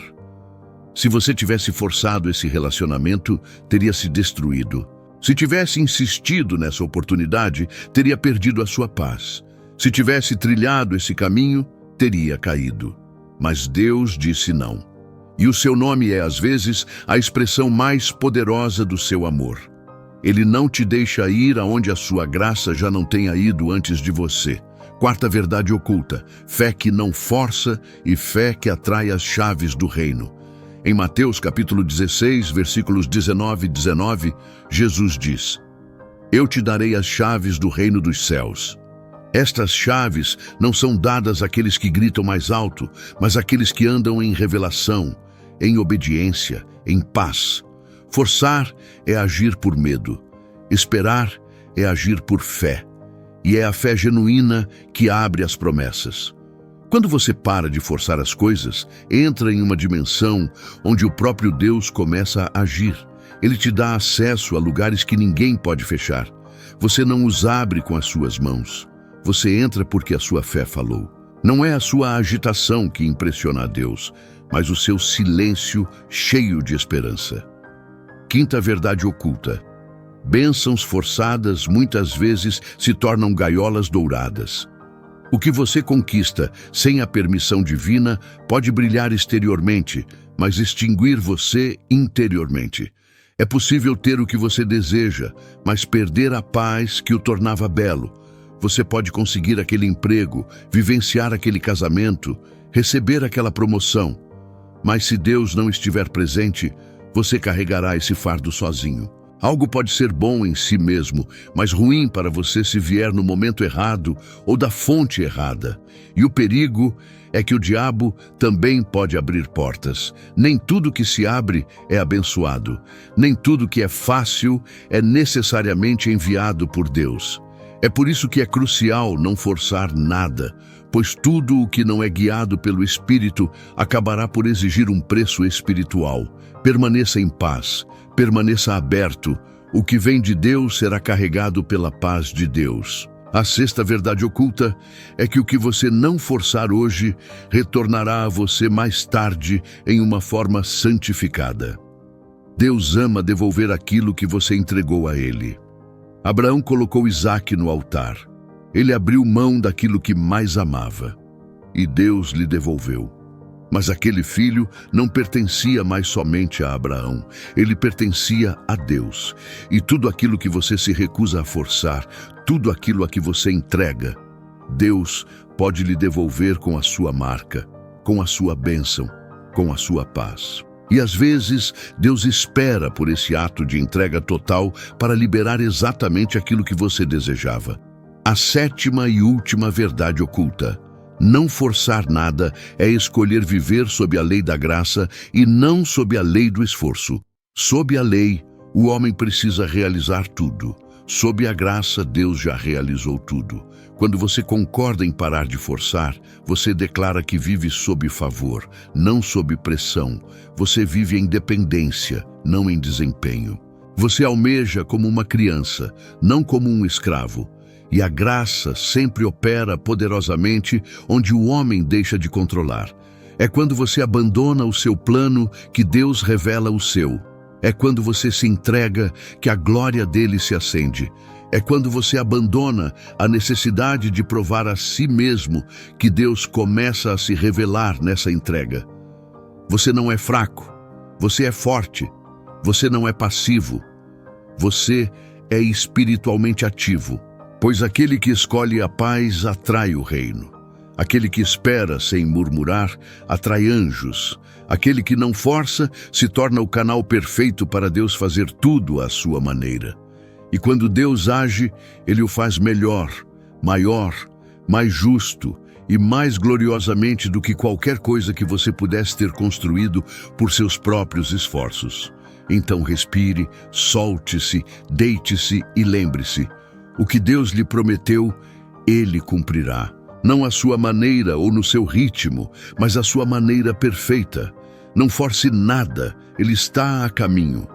Se você tivesse forçado esse relacionamento, teria se destruído. Se tivesse insistido nessa oportunidade, teria perdido a sua paz. Se tivesse trilhado esse caminho, teria caído. Mas Deus disse não. E o seu nome é, às vezes, a expressão mais poderosa do seu amor. Ele não te deixa ir aonde a sua graça já não tenha ido antes de você. Quarta verdade oculta: fé que não força e fé que atrai as chaves do reino. Em Mateus capítulo 16, versículos 19 e 19, Jesus diz: Eu te darei as chaves do reino dos céus. Estas chaves não são dadas àqueles que gritam mais alto, mas àqueles que andam em revelação, em obediência, em paz. Forçar é agir por medo. Esperar é agir por fé. E é a fé genuína que abre as promessas. Quando você para de forçar as coisas, entra em uma dimensão onde o próprio Deus começa a agir. Ele te dá acesso a lugares que ninguém pode fechar. Você não os abre com as suas mãos. Você entra porque a sua fé falou. Não é a sua agitação que impressiona a Deus, mas o seu silêncio cheio de esperança. Quinta verdade oculta. Bênçãos forçadas muitas vezes se tornam gaiolas douradas. O que você conquista sem a permissão divina pode brilhar exteriormente, mas extinguir você interiormente. É possível ter o que você deseja, mas perder a paz que o tornava belo. Você pode conseguir aquele emprego, vivenciar aquele casamento, receber aquela promoção. Mas se Deus não estiver presente, você carregará esse fardo sozinho. Algo pode ser bom em si mesmo, mas ruim para você se vier no momento errado ou da fonte errada. E o perigo é que o diabo também pode abrir portas. Nem tudo que se abre é abençoado. Nem tudo que é fácil é necessariamente enviado por Deus. É por isso que é crucial não forçar nada, pois tudo o que não é guiado pelo Espírito acabará por exigir um preço espiritual. Permaneça em paz, permaneça aberto. O que vem de Deus será carregado pela paz de Deus. A sexta verdade oculta é que o que você não forçar hoje retornará a você mais tarde em uma forma santificada. Deus ama devolver aquilo que você entregou a Ele. Abraão colocou Isaque no altar. Ele abriu mão daquilo que mais amava. E Deus lhe devolveu. Mas aquele filho não pertencia mais somente a Abraão. Ele pertencia a Deus. E tudo aquilo que você se recusa a forçar, tudo aquilo a que você entrega, Deus pode lhe devolver com a sua marca, com a sua bênção, com a sua paz. E às vezes, Deus espera por esse ato de entrega total para liberar exatamente aquilo que você desejava. A sétima e última verdade oculta: não forçar nada é escolher viver sob a lei da graça e não sob a lei do esforço. Sob a lei, o homem precisa realizar tudo. Sob a graça, Deus já realizou tudo. Quando você concorda em parar de forçar, você declara que vive sob favor, não sob pressão. Você vive em dependência, não em desempenho. Você almeja como uma criança, não como um escravo. E a graça sempre opera poderosamente onde o homem deixa de controlar. É quando você abandona o seu plano que Deus revela o seu. É quando você se entrega que a glória dele se acende. É quando você abandona a necessidade de provar a si mesmo que Deus começa a se revelar nessa entrega. Você não é fraco, você é forte, você não é passivo, você é espiritualmente ativo, pois aquele que escolhe a paz atrai o reino. Aquele que espera sem murmurar atrai anjos. Aquele que não força se torna o canal perfeito para Deus fazer tudo à sua maneira. E quando Deus age, Ele o faz melhor, maior, mais justo e mais gloriosamente do que qualquer coisa que você pudesse ter construído por seus próprios esforços. Então respire, solte-se, deite-se e lembre-se: o que Deus lhe prometeu, Ele cumprirá. Não à sua maneira ou no seu ritmo, mas à sua maneira perfeita. Não force nada, Ele está a caminho.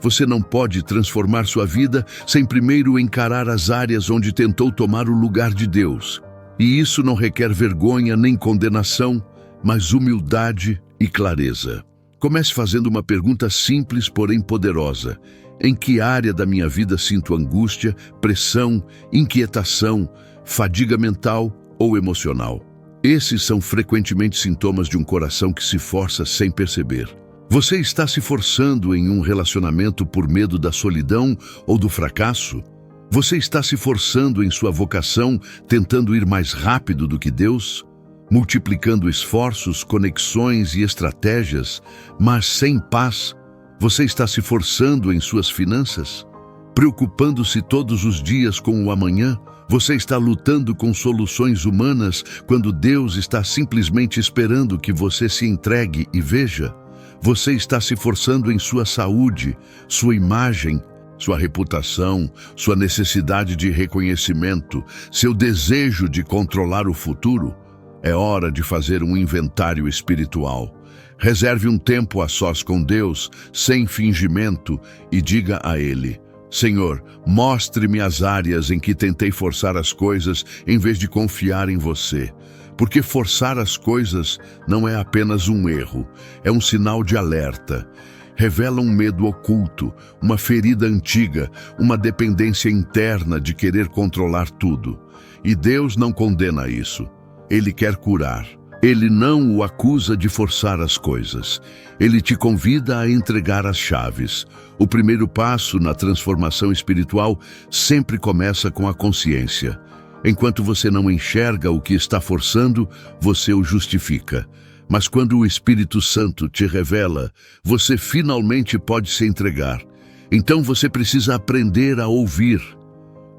Você não pode transformar sua vida sem primeiro encarar as áreas onde tentou tomar o lugar de Deus. E isso não requer vergonha nem condenação, mas humildade e clareza. Comece fazendo uma pergunta simples, porém poderosa. Em que área da minha vida sinto angústia, pressão, inquietação, fadiga mental ou emocional? Esses são frequentemente sintomas de um coração que se força sem perceber. Você está se forçando em um relacionamento por medo da solidão ou do fracasso? Você está se forçando em sua vocação, tentando ir mais rápido do que Deus? Multiplicando esforços, conexões e estratégias, mas sem paz? Você está se forçando em suas finanças? Preocupando-se todos os dias com o amanhã? Você está lutando com soluções humanas quando Deus está simplesmente esperando que você se entregue e veja? Você está se forçando em sua saúde, sua imagem, sua reputação, sua necessidade de reconhecimento, seu desejo de controlar o futuro? É hora de fazer um inventário espiritual. Reserve um tempo a sós com Deus, sem fingimento, e diga a Ele: Senhor, mostre-me as áreas em que tentei forçar as coisas em vez de confiar em você. Porque forçar as coisas não é apenas um erro, é um sinal de alerta. Revela um medo oculto, uma ferida antiga, uma dependência interna de querer controlar tudo. E Deus não condena isso. Ele quer curar. Ele não o acusa de forçar as coisas. Ele te convida a entregar as chaves. O primeiro passo na transformação espiritual sempre começa com a consciência. Enquanto você não enxerga o que está forçando, você o justifica. Mas quando o Espírito Santo te revela, você finalmente pode se entregar. Então você precisa aprender a ouvir.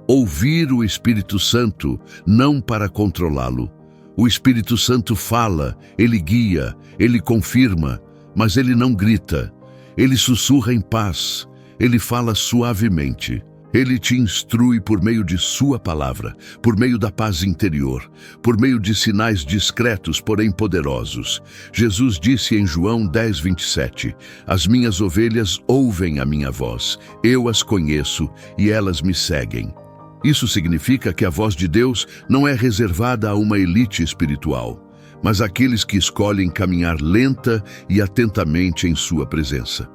Ouvir o Espírito Santo, não para controlá-lo. O Espírito Santo fala, ele guia, ele confirma, mas ele não grita. Ele sussurra em paz, ele fala suavemente. Ele te instrui por meio de sua palavra, por meio da paz interior, por meio de sinais discretos, porém poderosos. Jesus disse em João 10:27, as minhas ovelhas ouvem a minha voz, eu as conheço e elas me seguem. Isso significa que a voz de Deus não é reservada a uma elite espiritual, mas àqueles que escolhem caminhar lenta e atentamente em sua presença.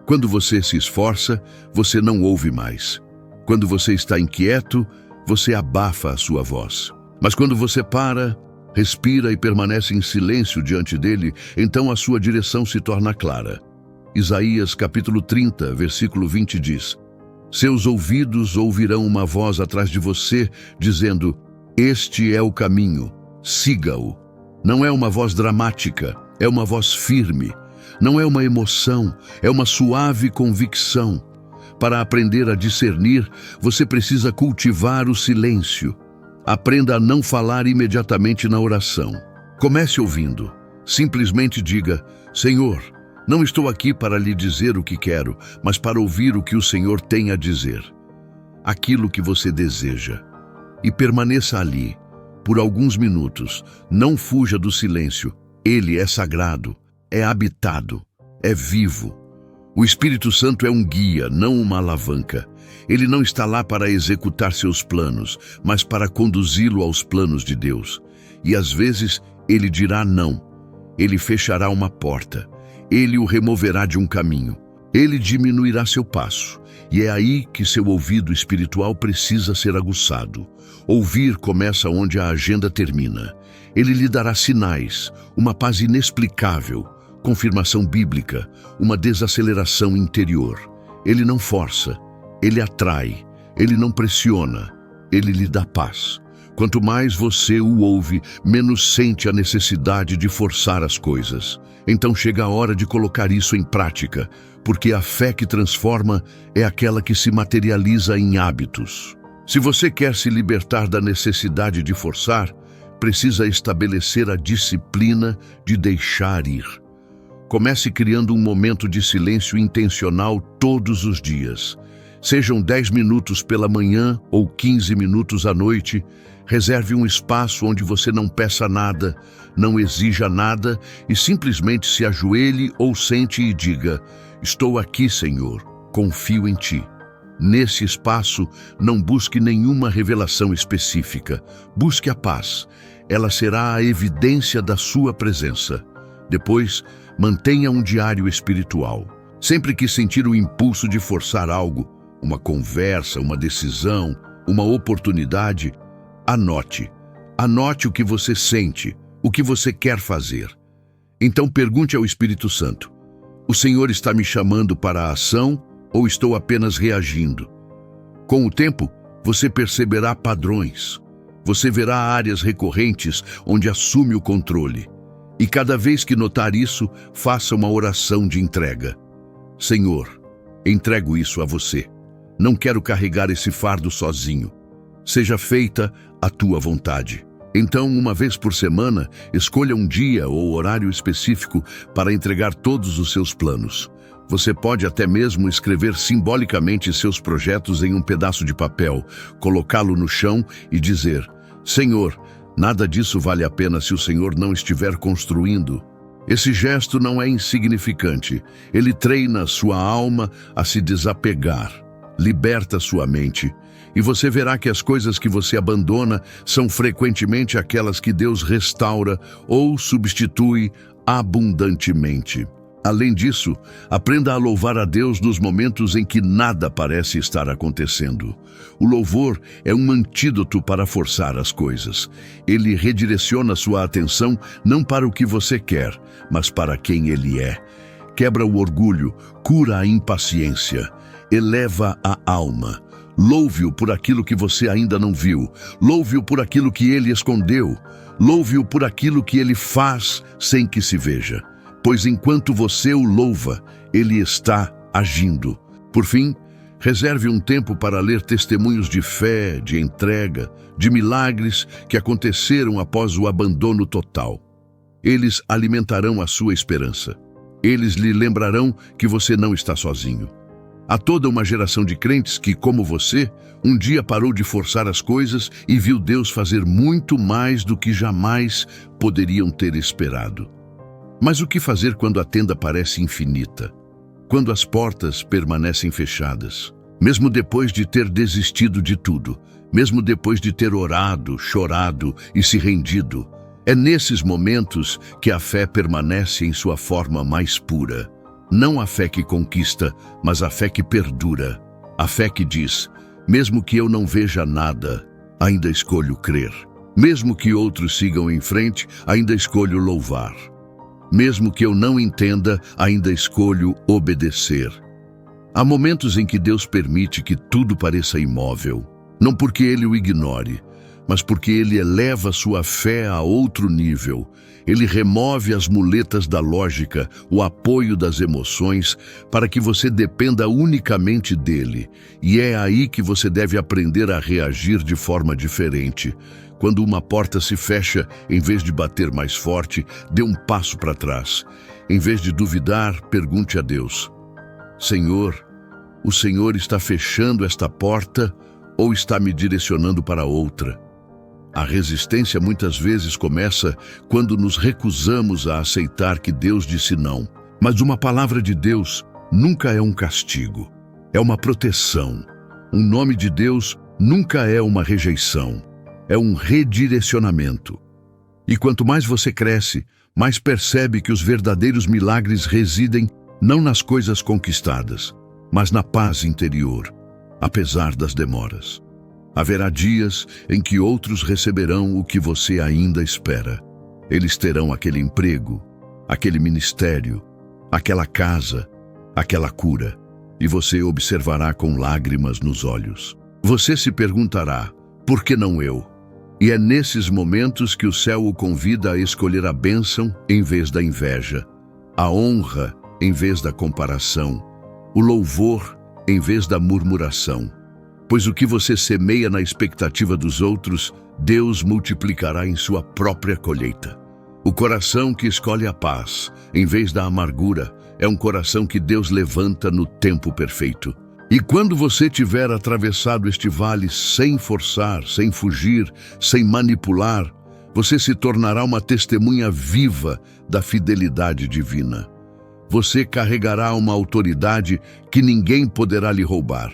Quando você se esforça, você não ouve mais. Quando você está inquieto, você abafa a sua voz. Mas quando você para, respira e permanece em silêncio diante dele, então a sua direção se torna clara. Isaías capítulo 30, versículo 20 diz: seus ouvidos ouvirão uma voz atrás de você, dizendo: este é o caminho, siga-o. Não é uma voz dramática, É uma voz firme. Não é uma emoção, é uma suave convicção. Para aprender a discernir, você precisa cultivar o silêncio. Aprenda a não falar imediatamente na oração. Comece ouvindo. Simplesmente diga: Senhor, não estou aqui para lhe dizer o que quero, mas para ouvir o que o Senhor tem a dizer. Aquilo que você deseja. E permaneça ali, por alguns minutos. Não fuja do silêncio. Ele é sagrado, é habitado, é vivo. O Espírito Santo é um guia, não uma alavanca. Ele não está lá para executar seus planos, mas para conduzi-lo aos planos de Deus. E às vezes ele dirá não. Ele fechará uma porta. Ele o removerá de um caminho. Ele diminuirá seu passo. E é aí que seu ouvido espiritual precisa ser aguçado. Ouvir começa onde a agenda termina. Ele lhe dará sinais, uma paz inexplicável, confirmação bíblica, uma desaceleração interior. Ele não força, ele atrai, ele não pressiona, ele lhe dá paz. Quanto mais você o ouve, menos sente a necessidade de forçar as coisas. Então chega a hora de colocar isso em prática, porque a fé que transforma é aquela que se materializa em hábitos. Se você quer se libertar da necessidade de forçar, precisa estabelecer a disciplina de deixar ir. Comece criando um momento de silêncio intencional todos os dias. Sejam 10 minutos pela manhã ou 15 minutos à noite. Reserve um espaço onde você não peça nada, não exija nada e simplesmente se ajoelhe ou sente e diga: estou aqui, Senhor, confio em Ti. Nesse espaço, não busque nenhuma revelação específica. Busque a paz. Ela será a evidência da sua presença. Depois, mantenha um diário espiritual. Sempre que sentir o impulso de forçar algo, uma conversa, uma decisão, uma oportunidade, anote. Anote o que você sente, o que você quer fazer. Então pergunte ao Espírito Santo: o Senhor está me chamando para a ação ou estou apenas reagindo? Com o tempo, você perceberá padrões. Você verá áreas recorrentes onde assume o controle. E cada vez que notar isso, faça uma oração de entrega. Senhor, entrego isso a você. Não quero carregar esse fardo sozinho. Seja feita a tua vontade. Então, uma vez por semana, escolha um dia ou horário específico para entregar todos os seus planos. Você pode até mesmo escrever simbolicamente seus projetos em um pedaço de papel, colocá-lo no chão e dizer: Senhor, nada disso vale a pena se o Senhor não estiver construindo. Esse gesto não é insignificante. Ele treina sua alma a se desapegar, liberta sua mente, e você verá que as coisas que você abandona são frequentemente aquelas que Deus restaura ou substitui abundantemente. Além disso, aprenda a louvar a Deus nos momentos em que nada parece estar acontecendo. O louvor é um antídoto para forçar as coisas. Ele redireciona sua atenção não para o que você quer, mas para quem Ele é. Quebra o orgulho, cura a impaciência, eleva a alma. Louve-o por aquilo que você ainda não viu. Louve-o por aquilo que Ele escondeu. Louve-o por aquilo que Ele faz sem que se veja. Pois enquanto você o louva, Ele está agindo. Por fim, reserve um tempo para ler testemunhos de fé, de entrega, de milagres que aconteceram após o abandono total. Eles alimentarão a sua esperança. Eles lhe lembrarão que você não está sozinho. Há toda uma geração de crentes que, como você, um dia parou de forçar as coisas e viu Deus fazer muito mais do que jamais poderiam ter esperado. Mas o que fazer quando a tenda parece infinita? Quando as portas permanecem fechadas? Mesmo depois de ter desistido de tudo, mesmo depois de ter orado, chorado e se rendido, é nesses momentos que a fé permanece em sua forma mais pura. Não a fé que conquista, mas a fé que perdura. A fé que diz: mesmo que eu não veja nada, ainda escolho crer. Mesmo que outros sigam em frente, ainda escolho louvar. Mesmo que eu não entenda, ainda escolho obedecer. Há momentos em que Deus permite que tudo pareça imóvel, não porque Ele o ignore, mas porque Ele eleva sua fé a outro nível. Ele remove as muletas da lógica, o apoio das emoções, para que você dependa unicamente dele. E é aí que você deve aprender a reagir de forma diferente. Quando uma porta se fecha, em vez de bater mais forte, dê um passo para trás. Em vez de duvidar, pergunte a Deus: Senhor, o Senhor está fechando esta porta ou está me direcionando para outra? A resistência muitas vezes começa quando nos recusamos a aceitar que Deus disse não. Mas uma palavra de Deus nunca é um castigo, é uma proteção. Um nome de Deus nunca é uma rejeição, é um redirecionamento. E quanto mais você cresce, mais percebe que os verdadeiros milagres residem não nas coisas conquistadas, mas na paz interior, apesar das demoras. Haverá dias em que outros receberão o que você ainda espera. Eles terão aquele emprego, aquele ministério, aquela casa, aquela cura, e você observará com lágrimas nos olhos. Você se perguntará: por que não eu? E é nesses momentos que o céu o convida a escolher a bênção em vez da inveja, a honra em vez da comparação, o louvor em vez da murmuração. Pois o que você semeia na expectativa dos outros, Deus multiplicará em sua própria colheita. O coração que escolhe a paz, em vez da amargura, é um coração que Deus levanta no tempo perfeito. E quando você tiver atravessado este vale sem forçar, sem fugir, sem manipular, você se tornará uma testemunha viva da fidelidade divina. Você carregará uma autoridade que ninguém poderá lhe roubar.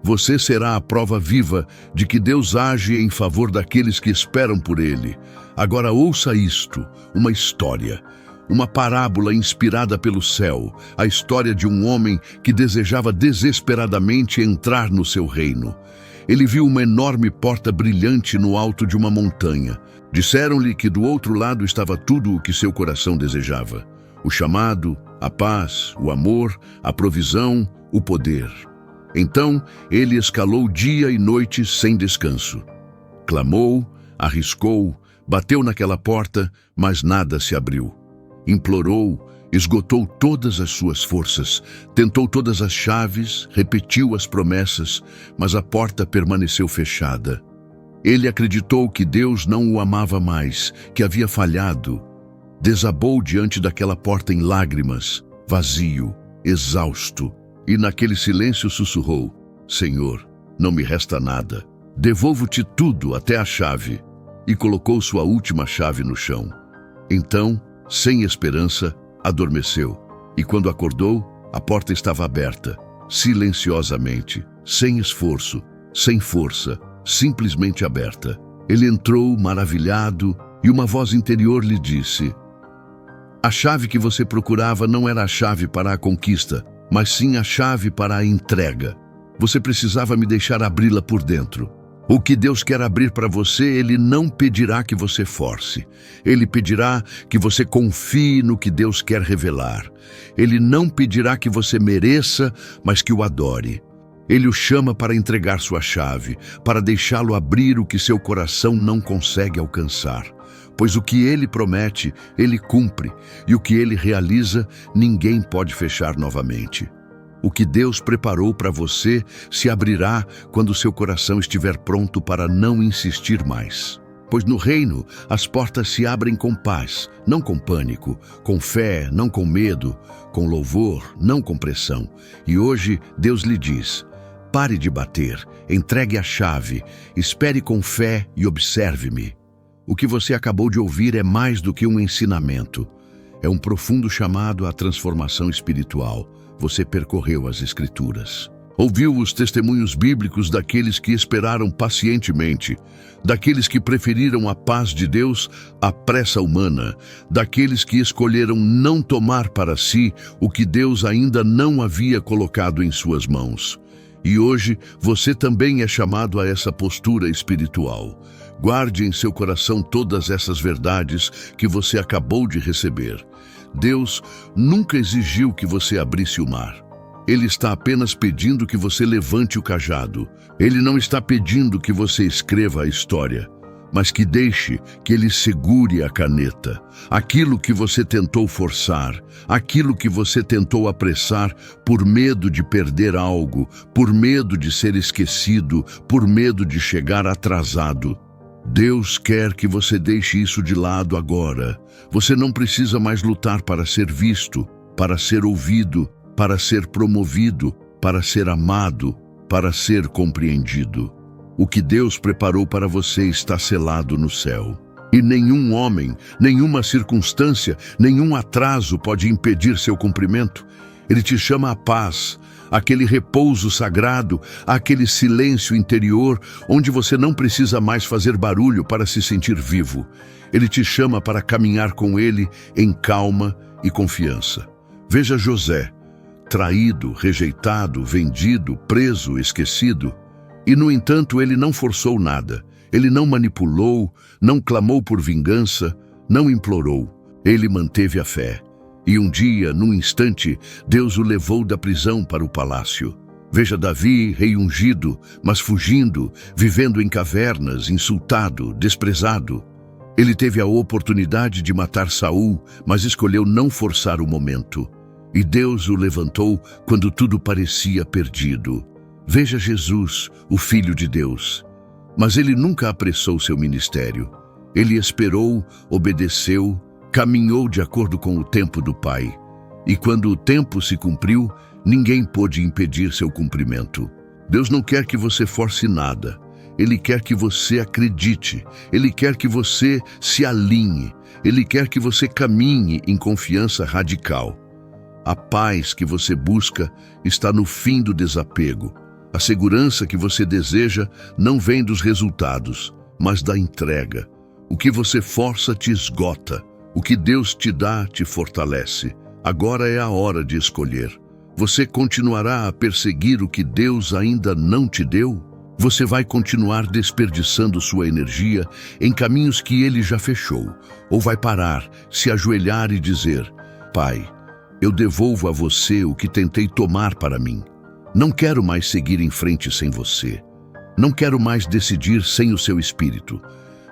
Você será a prova viva de que Deus age em favor daqueles que esperam por Ele. Agora ouça isto, uma história, uma parábola inspirada pelo céu, a história de um homem que desejava desesperadamente entrar no seu reino. Ele viu uma enorme porta brilhante no alto de uma montanha. Disseram-lhe que do outro lado estava tudo o que seu coração desejava: o chamado, a paz, o amor, a provisão, o poder. Então, ele escalou dia e noite sem descanso. Clamou, arriscou, bateu naquela porta, mas nada se abriu. Implorou, esgotou todas as suas forças, tentou todas as chaves, repetiu as promessas, mas a porta permaneceu fechada. Ele acreditou que Deus não o amava mais, que havia falhado. Desabou diante daquela porta em lágrimas, vazio, exausto. E naquele silêncio sussurrou: Senhor, não me resta nada. Devolvo-te tudo até a chave. E colocou sua última chave no chão. Então, sem esperança, adormeceu. E quando acordou, a porta estava aberta, silenciosamente, sem esforço, sem força, simplesmente aberta. Ele entrou maravilhado e uma voz interior lhe disse: a chave que você procurava não era a chave para a conquista, mas sim a chave para a entrega. Você precisava me deixar abri-la por dentro. O que Deus quer abrir para você, Ele não pedirá que você force. Ele pedirá que você confie no que Deus quer revelar. Ele não pedirá que você mereça, mas que o adore. Ele o chama para entregar sua chave, para deixá-lo abrir o que seu coração não consegue alcançar. Pois o que Ele promete, Ele cumpre, e o que Ele realiza, ninguém pode fechar novamente. O que Deus preparou para você se abrirá quando seu coração estiver pronto para não insistir mais. Pois no reino, as portas se abrem com paz, não com pânico, com fé, não com medo, com louvor, não com pressão. E hoje Deus lhe diz: pare de bater, entregue a chave, espere com fé e observe-me. O que você acabou de ouvir é mais do que um ensinamento. É um profundo chamado à transformação espiritual. Você percorreu as Escrituras. Ouviu os testemunhos bíblicos daqueles que esperaram pacientemente, daqueles que preferiram a paz de Deus à pressa humana, daqueles que escolheram não tomar para si o que Deus ainda não havia colocado em suas mãos. E hoje você também é chamado a essa postura espiritual. Guarde em seu coração todas essas verdades que você acabou de receber. Deus nunca exigiu que você abrisse o mar. Ele está apenas pedindo que você levante o cajado. Ele não está pedindo que você escreva a história. mas que deixe que ele segure a caneta. Aquilo que você tentou forçar, aquilo que você tentou apressar por medo de perder algo, por medo de ser esquecido, por medo de chegar atrasado. Deus quer que você deixe isso de lado agora. Você não precisa mais lutar para ser visto, para ser ouvido, para ser promovido, para ser amado, para ser compreendido. O que Deus preparou para você está selado no céu. E nenhum homem, nenhuma circunstância, nenhum atraso pode impedir seu cumprimento. Ele te chama à paz, aquele repouso sagrado, aquele silêncio interior onde você não precisa mais fazer barulho para se sentir vivo. Ele te chama para caminhar com ele em calma e confiança. Veja José, traído, rejeitado, vendido, preso, esquecido. E, no entanto, ele não forçou nada. Ele não manipulou, não clamou por vingança, não implorou. Ele manteve a fé. E um dia, num instante, Deus o levou da prisão para o palácio. Veja Davi, rei ungido, mas fugindo, vivendo em cavernas, insultado, desprezado. Ele teve a oportunidade de matar Saul, mas escolheu não forçar o momento. E Deus o levantou quando tudo parecia perdido. Veja Jesus, o Filho de Deus. Mas ele nunca apressou seu ministério. Ele esperou, obedeceu, caminhou de acordo com o tempo do Pai. E quando o tempo se cumpriu, ninguém pôde impedir seu cumprimento. Deus não quer que você force nada. Ele quer que você acredite. Ele quer que você se alinhe. Ele quer que você caminhe em confiança radical. A paz que você busca está no fim do desapego. A segurança que você deseja não vem dos resultados, mas da entrega. O que você força te esgota. O que Deus te dá te fortalece. Agora é a hora de escolher. Você continuará a perseguir o que Deus ainda não te deu? Você vai continuar desperdiçando sua energia em caminhos que Ele já fechou? Ou vai parar, se ajoelhar e dizer: Pai, eu devolvo a você o que tentei tomar para mim. Não quero mais seguir em frente sem você. Não quero mais decidir sem o seu espírito.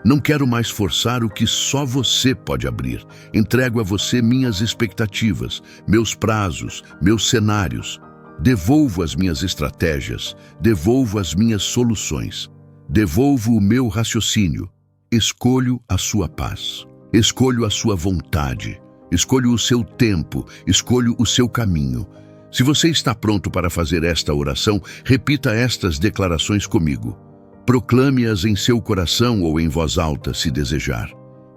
Não quero mais forçar o que só você pode abrir. Entrego a você minhas expectativas, meus prazos, meus cenários. Devolvo as minhas estratégias, devolvo as minhas soluções. Devolvo o meu raciocínio. Escolho a sua paz. Escolho a sua vontade. Escolho o seu tempo. Escolho o seu caminho. Se você está pronto para fazer esta oração, repita estas declarações comigo. Proclame-as em seu coração ou em voz alta, se desejar.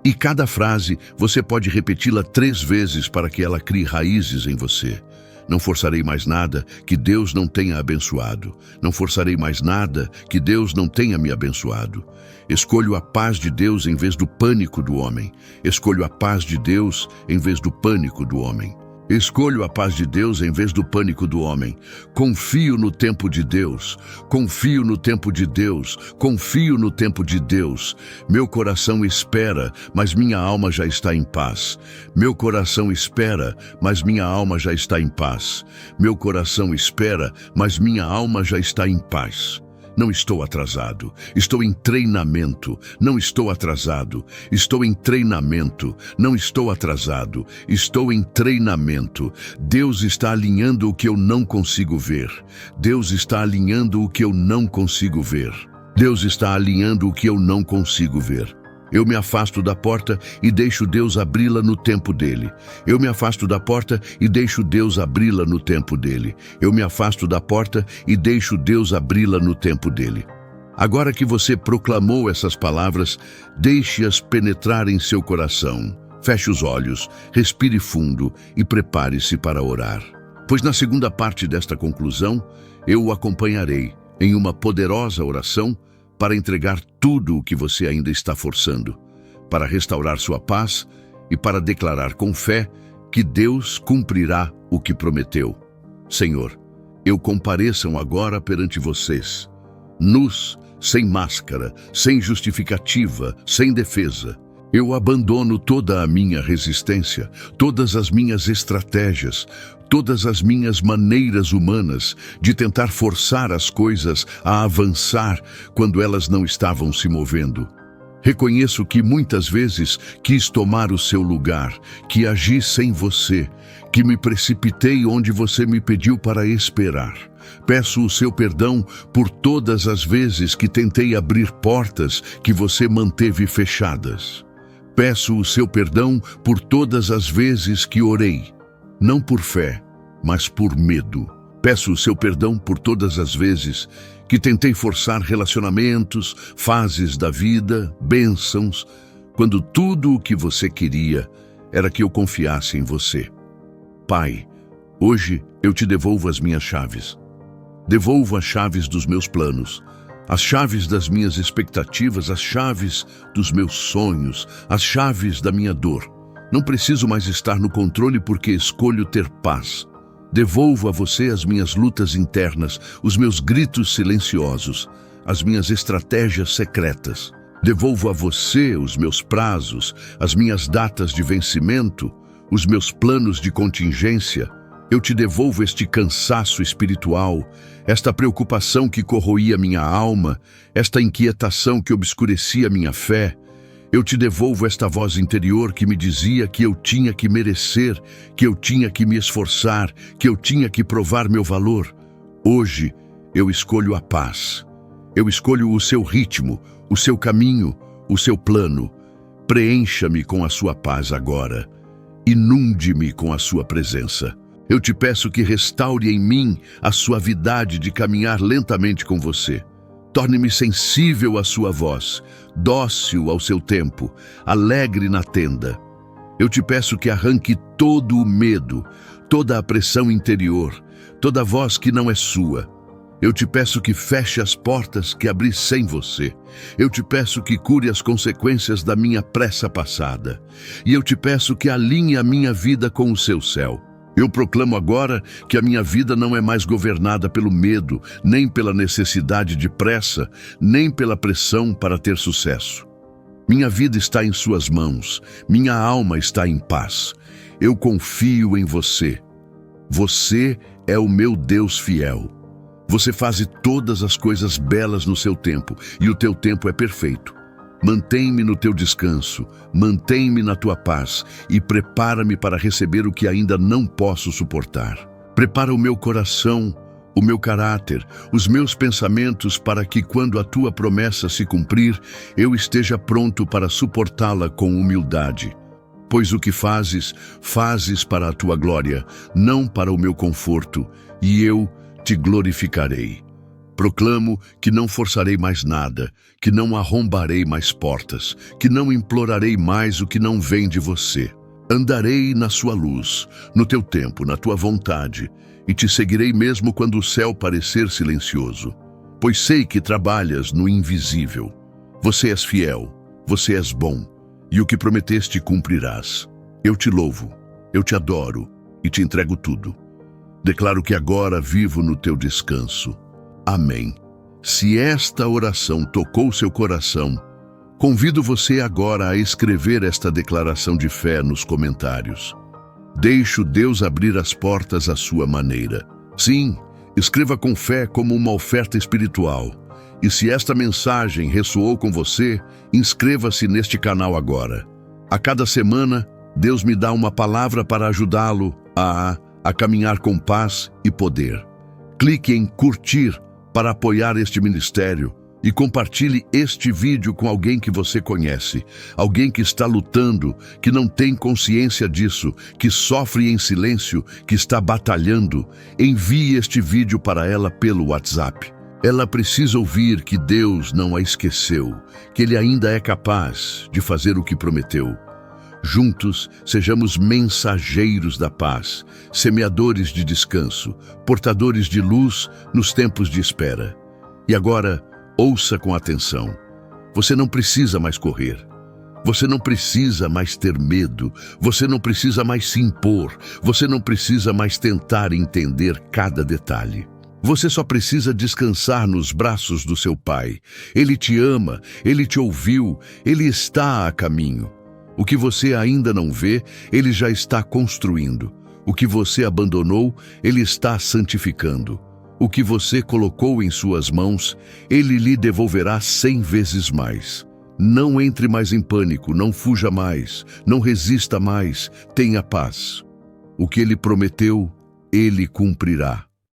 E cada frase você pode repeti-la 3 vezes para que ela crie raízes em você. Não forçarei mais nada que Deus não tenha abençoado. Não forçarei mais nada que Deus não tenha me abençoado. Escolho a paz de Deus em vez do pânico do homem. Escolho a paz de Deus em vez do pânico do homem. Escolho a paz de Deus em vez do pânico do homem. Confio no tempo de Deus. Confio no tempo de Deus. Confio no tempo de Deus. Meu coração espera, mas minha alma já está em paz. Meu coração espera, mas minha alma já está em paz. Meu coração espera, mas minha alma já está em paz. Não estou atrasado, estou em treinamento. Não estou atrasado, estou em treinamento. Não estou atrasado, estou em treinamento. Deus está alinhando o que eu não consigo ver. Deus está alinhando o que eu não consigo ver. Deus está alinhando o que eu não consigo ver. Eu me afasto da porta e deixo Deus abri-la no tempo dele. Eu me afasto da porta e deixo Deus abri-la no tempo dele. Eu me afasto da porta e deixo Deus abri-la no tempo dele. Agora que você proclamou essas palavras, deixe-as penetrar em seu coração. Feche os olhos, respire fundo e prepare-se para orar. Pois na segunda parte desta conclusão, eu o acompanharei em uma poderosa oração para entregar tudo o que você ainda está forçando, para restaurar sua paz e para declarar com fé que Deus cumprirá o que prometeu. Senhor, eu compareço agora perante vocês, nus, sem máscara, sem justificativa, sem defesa. Eu abandono toda a minha resistência, todas as minhas estratégias, todas as minhas maneiras humanas de tentar forçar as coisas a avançar quando elas não estavam se movendo. Reconheço que muitas vezes quis tomar o seu lugar, que agi sem você, que me precipitei onde você me pediu para esperar. Peço o seu perdão por todas as vezes que tentei abrir portas que você manteve fechadas. Peço o seu perdão por todas as vezes que orei, não por fé, mas por medo. Peço o seu perdão por todas as vezes que tentei forçar relacionamentos, fases da vida, bênçãos, quando tudo o que você queria era que eu confiasse em você. Pai, hoje eu te devolvo as minhas chaves. Devolvo as chaves dos meus planos, as chaves das minhas expectativas, as chaves dos meus sonhos, as chaves da minha dor. Não preciso mais estar no controle porque escolho ter paz. Devolvo a você as minhas lutas internas, os meus gritos silenciosos, as minhas estratégias secretas. Devolvo a você os meus prazos, as minhas datas de vencimento, os meus planos de contingência. Eu te devolvo este cansaço espiritual, esta preocupação que corroía minha alma, esta inquietação que obscurecia minha fé. Eu te devolvo esta voz interior que me dizia que eu tinha que merecer, que eu tinha que me esforçar, que eu tinha que provar meu valor. Hoje, eu escolho a paz. Eu escolho o seu ritmo, o seu caminho, o seu plano. Preencha-me com a sua paz agora. Inunde-me com a sua presença. Eu te peço que restaure em mim a suavidade de caminhar lentamente com você. Torne-me sensível à sua voz, dócil ao seu tempo, alegre na tenda. Eu te peço que arranque todo o medo, toda a pressão interior, toda a voz que não é sua. Eu te peço que feche as portas que abri sem você. Eu te peço que cure as consequências da minha pressa passada. E eu te peço que alinhe a minha vida com o seu céu. Eu proclamo agora que a minha vida não é mais governada pelo medo, nem pela necessidade de pressa, nem pela pressão para ter sucesso. Minha vida está em suas mãos, minha alma está em paz. Eu confio em você. Você é o meu Deus fiel. Você faz todas as coisas belas no seu tempo, e o teu tempo é perfeito. Mantém-me no teu descanso, mantém-me na tua paz e prepara-me para receber o que ainda não posso suportar. Prepara o meu coração, o meu caráter, os meus pensamentos para que, quando a tua promessa se cumprir, eu esteja pronto para suportá-la com humildade. Pois o que fazes, fazes para a tua glória, não para o meu conforto, e eu te glorificarei. Proclamo que não forçarei mais nada, que não arrombarei mais portas, que não implorarei mais o que não vem de você. Andarei na sua luz, no teu tempo, na tua vontade, e te seguirei mesmo quando o céu parecer silencioso. Pois sei que trabalhas no invisível. Você és fiel, você és bom, e o que prometeste cumprirás. Eu te louvo, eu te adoro e te entrego tudo. Declaro que agora vivo no teu descanso. Amém. Se esta oração tocou seu coração, convido você agora a escrever esta declaração de fé nos comentários. Deixe Deus abrir as portas à sua maneira. Sim, escreva com fé como uma oferta espiritual. E se esta mensagem ressoou com você, inscreva-se neste canal agora. A cada semana, Deus me dá uma palavra para ajudá-lo a caminhar com paz e poder. Clique em curtir para apoiar este ministério e compartilhe este vídeo com alguém que você conhece, alguém que está lutando, que não tem consciência disso, que sofre em silêncio, que está batalhando. Envie este vídeo para ela pelo WhatsApp. Ela precisa ouvir que Deus não a esqueceu, que Ele ainda é capaz de fazer o que prometeu. Juntos, sejamos mensageiros da paz, semeadores de descanso, portadores de luz nos tempos de espera. E agora, ouça com atenção. Você não precisa mais correr. Você não precisa mais ter medo. Você não precisa mais se impor. Você não precisa mais tentar entender cada detalhe. Você só precisa descansar nos braços do seu Pai. Ele te ama, Ele te ouviu, Ele está a caminho. O que você ainda não vê, Ele já está construindo. O que você abandonou, Ele está santificando. O que você colocou em suas mãos, Ele lhe devolverá 100 vezes mais. Não entre mais em pânico, não fuja mais, não resista mais, tenha paz. O que Ele prometeu, Ele cumprirá.